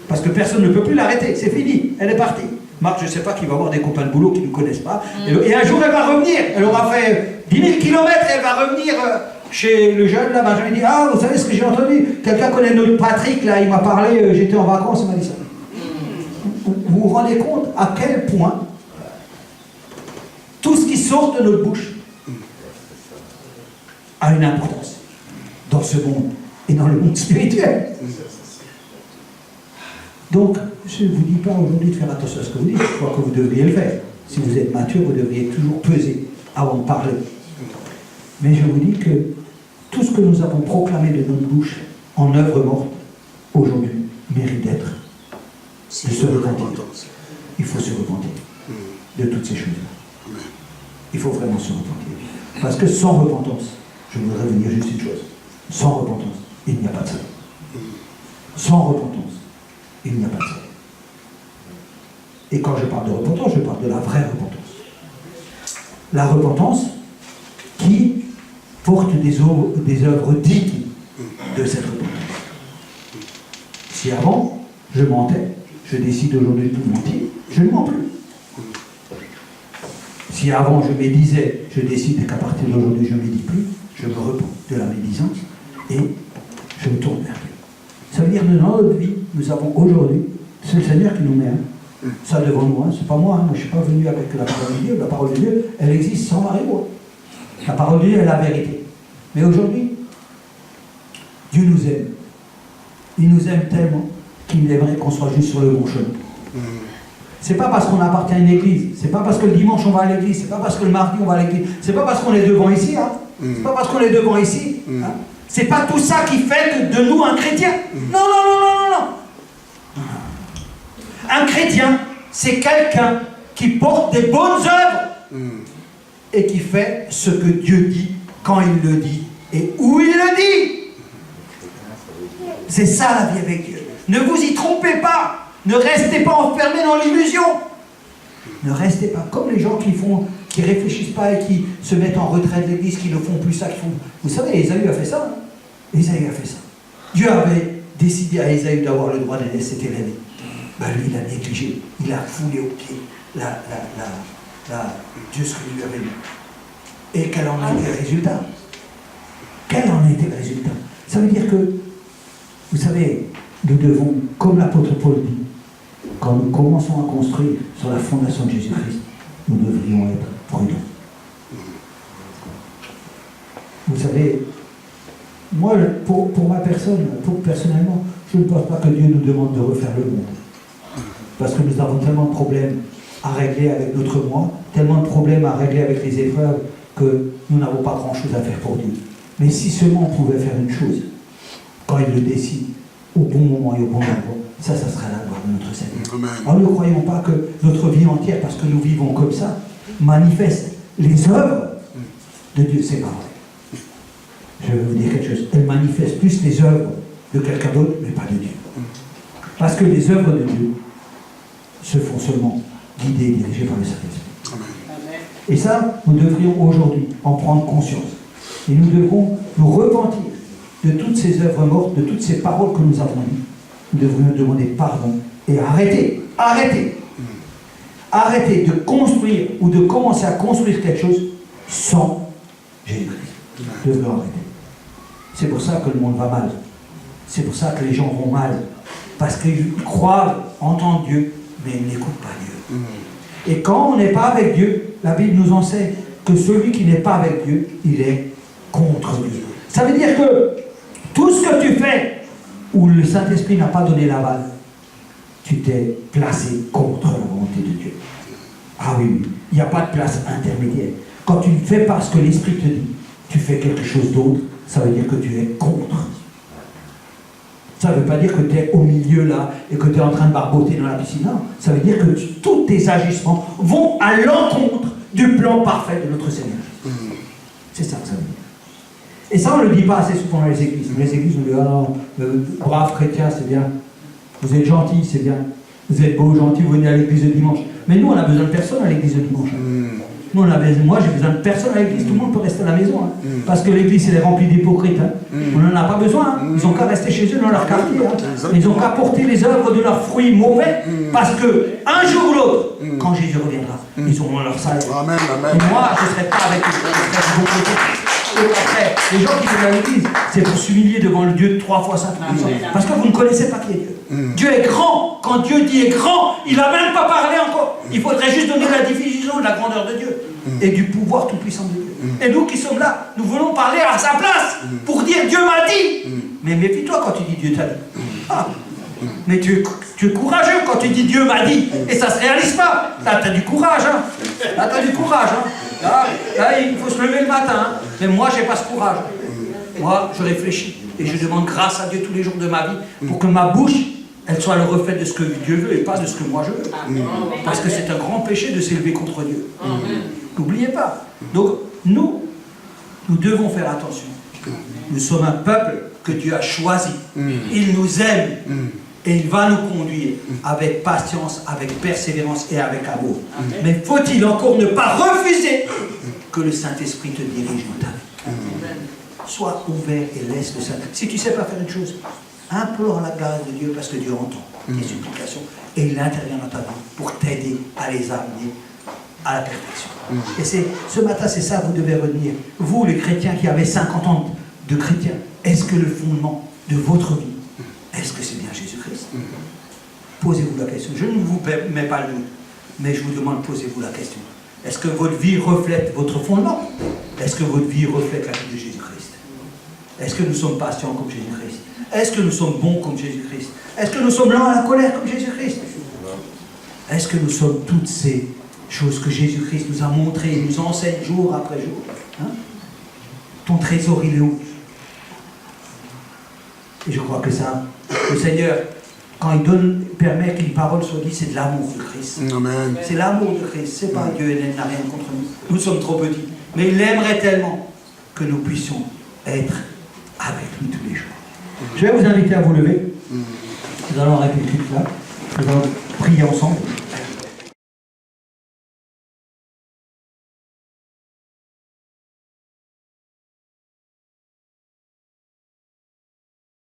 Parce que personne ne peut plus l'arrêter, c'est fini, elle est partie. Marc, je ne sais pas, qui va avoir des copains de boulot qui ne nous connaissent pas. Et un jour, elle va revenir. Elle aura fait 10 000 kilomètres, elle va revenir chez le jeune là. Benjamin dit, ah, vous savez ce que j'ai entendu? Quelqu'un connaît notre Patrick, là, il m'a parlé, j'étais en vacances, il m'a dit ça. Vous vous rendez compte à quel point tout ce qui sort de notre bouche a une importance dans ce monde et dans le monde spirituel. Donc, je ne vous dis pas aujourd'hui de faire attention à ce que vous dites, je crois que vous devriez le faire. Si vous êtes mature, vous devriez toujours peser avant de parler. Mais je vous dis que tout ce que nous avons proclamé de notre bouche en œuvre morte, aujourd'hui, mérite d'être, de se repentir. Il faut se repentir de toutes ces choses-là. Il faut vraiment se repentir. Parce que sans repentance, je voudrais vous dire juste une chose, sans repentance, il n'y a pas de salut. Sans repentance, il n'y a pas de salut. Et quand je parle de repentance, je parle de la vraie repentance. La repentance qui porte des œuvres dignes de cette repentance. Si avant, je mentais, je décide aujourd'hui de plus mentir, je ne mens plus. Si avant je médisais, je décide qu'à partir d'aujourd'hui je ne médis plus, je me repens de la médisance et je me tourne vers Dieu. Ça veut dire que dans notre vie, nous avons aujourd'hui, c'est le Seigneur qui nous met ça devant nous, c'est pas moi, moi je ne suis pas venu avec la parole de Dieu, la parole de Dieu, elle existe sans Marie-Moi. La parole de Dieu est la vérité. Mais aujourd'hui, Dieu nous aime. Il nous aime tellement qu'il aimerait qu'on soit juste sur le bon chemin. C'est pas parce qu'on appartient à une église, c'est pas parce que le dimanche on va à l'église, c'est pas parce que le mardi on va à l'église, c'est pas parce qu'on est devant ici, c'est pas parce qu'on est devant ici, c'est pas tout ça qui fait de nous un chrétien. Non, non, non, non, non, non. Un chrétien, c'est quelqu'un qui porte des bonnes œuvres et qui fait ce que Dieu dit, quand il le dit et où il le dit. C'est ça la vie avec Dieu. Ne vous y trompez pas. Ne restez pas enfermés dans l'illusion. Ne restez pas comme les gens qui réfléchissent pas et qui se mettent en retrait de l'église, qui ne font plus ça, qui font... Vous savez, Ésaü a fait ça. Ésaü a fait ça. Dieu avait décidé à Ésaü d'avoir le droit d'aller c'était l'aîné. Ben lui, il a négligé. Il a foulé au pied Dieu ce que lui avait dit. Et quel en a été le résultat? Quel en a été le résultat? Ça veut dire que, vous savez, nous devons, comme l'apôtre Paul dit, quand nous commençons à construire sur la fondation de Jésus-Christ, nous devrions être prudents. Vous savez, moi, pour ma personne, personnellement, je ne pense pas que Dieu nous demande de refaire le monde. Parce que nous avons tellement de problèmes à régler avec notre moi, tellement de problèmes à régler avec les épreuves, que nous n'avons pas grand-chose à faire pour Dieu. Mais si seulement on pouvait faire une chose, quand il le décide, au bon moment et au bon endroit, ça sera la gloire de notre Seigneur. Alors ne croyons pas que notre vie entière, parce que nous vivons comme ça, manifeste les œuvres de Dieu. C'est pas vrai. Je vais vous dire quelque chose. Elle manifeste plus les œuvres de quelqu'un d'autre, mais pas de Dieu. Parce que les œuvres de Dieu se font seulement guidées et dirigées par le Saint-Esprit. Et ça, nous devrions aujourd'hui en prendre conscience. Et nous devrons nous repentir de toutes ces œuvres mortes, de toutes ces paroles que nous avons dites. Nous devrions demander pardon et arrêter de construire ou de commencer à construire quelque chose sans Jésus-Christ. Nous devrions arrêter. C'est pour ça que le monde va mal. C'est pour ça que les gens vont mal. Parce qu'ils croient entendre Dieu, mais ils n'écoutent pas Dieu. Et quand on n'est pas avec Dieu, la Bible nous enseigne que celui qui n'est pas avec Dieu, il est contre Dieu. Ça veut dire que tout ce que tu fais où le Saint-Esprit n'a pas donné l'aval, tu t'es placé contre la volonté de Dieu. Ah oui, il n'y a pas de place intermédiaire. Quand tu ne fais pas ce que l'Esprit te dit, tu fais quelque chose d'autre, ça veut dire que tu es contre. Ça ne veut pas dire que tu es au milieu là et que tu es en train de barboter dans la piscine. Non, ça veut dire que tous tes agissements vont à l'encontre du plan parfait de notre Seigneur. C'est ça que ça veut dire. Et ça, on ne le dit pas assez souvent dans les églises. Dans les églises, on dit, ah non, brave chrétien, c'est bien. Vous êtes gentil, c'est bien. Vous êtes beau, gentil, vous venez à l'église le dimanche. Mais nous, on a besoin de personne à l'église le dimanche. Nous, moi, j'ai besoin de personne à l'église. Tout le monde peut rester à la maison. Hein. Parce que l'église, elle est remplie d'hypocrites. Hein. On n'en a pas besoin. Hein. Ils n'ont qu'à rester chez eux dans leur quartier. Hein. Ils n'ont qu'à porter les œuvres de leurs fruits mauvais. Parce que un jour ou l'autre, quand Jésus reviendra, ils auront leur salaire. Amen, amen. Et moi, je ne serai pas avec eux. Je serai du bon côté. Et après, les gens qui viennent à l'église, c'est pour s'humilier devant le Dieu de 3 fois 5 parce que vous ne connaissez pas qui est Dieu. Dieu est grand. Quand Dieu dit est grand, il n'a même pas parlé encore. Il faudrait juste donner la définition de la grandeur de Dieu et du pouvoir tout-puissant de Dieu. Et nous qui sommes là, nous voulons parler à sa place pour dire Dieu m'a dit. Mais méfie-toi quand tu dis Dieu t'a dit. Ah. Mais tu es courageux quand tu dis Dieu m'a dit. Et ça ne se réalise pas. Là, tu as du courage. Hein. Là, tu as du courage. Hein. Là, il faut se lever le matin. Hein. Mais moi, je n'ai pas ce courage. Moi, je réfléchis. Et je demande grâce à Dieu tous les jours de ma vie pour que ma bouche, elle soit le reflet de ce que Dieu veut et pas de ce que moi je veux. Parce que c'est un grand péché de s'élever contre Dieu. N'oubliez pas. Donc, nous devons faire attention. Nous sommes un peuple que Dieu a choisi. Il nous aime. Et il va nous conduire avec patience, avec persévérance et avec amour. Mais faut-il encore ne pas refuser que le Saint-Esprit te dirige dans ta vie. Sois ouvert et laisse le Saint-Esprit. Si tu ne sais pas faire une chose, implore la grâce de Dieu parce que Dieu entend tes supplications et il intervient dans ta vie pour t'aider à les amener à la perfection. Et ce matin, c'est ça que vous devez retenir. Vous, les chrétiens qui avez 50 ans de chrétiens, est-ce que le fondement de votre vie, est-ce que c'est bien Jésus-Christ? Posez-vous la question. Je ne vous mets pas le doute, mais je vous demande, posez-vous la question. Est-ce que votre vie reflète votre fondement? Est-ce que votre vie reflète la vie de Jésus-Christ? Est-ce que nous sommes patients comme Jésus-Christ? Est-ce que nous sommes bons comme Jésus-Christ? Est-ce que nous sommes lents à la colère comme Jésus-Christ? Est-ce que nous sommes toutes ces choses que Jésus-Christ nous a montrées et nous enseigne jour après jour? Hein? Ton trésor, il est où? Et je crois que ça, le Seigneur, quand il permet qu'une parole soit dite, c'est de l'amour de Christ. Amen. C'est l'amour de Christ. C'est pas Dieu n'a rien contre nous. Nous sommes trop petits. Mais il aimerait tellement que nous puissions être avec lui tous les jours. Je vais vous inviter à vous lever. Nous allons arrêter tout là. Nous allons prier ensemble.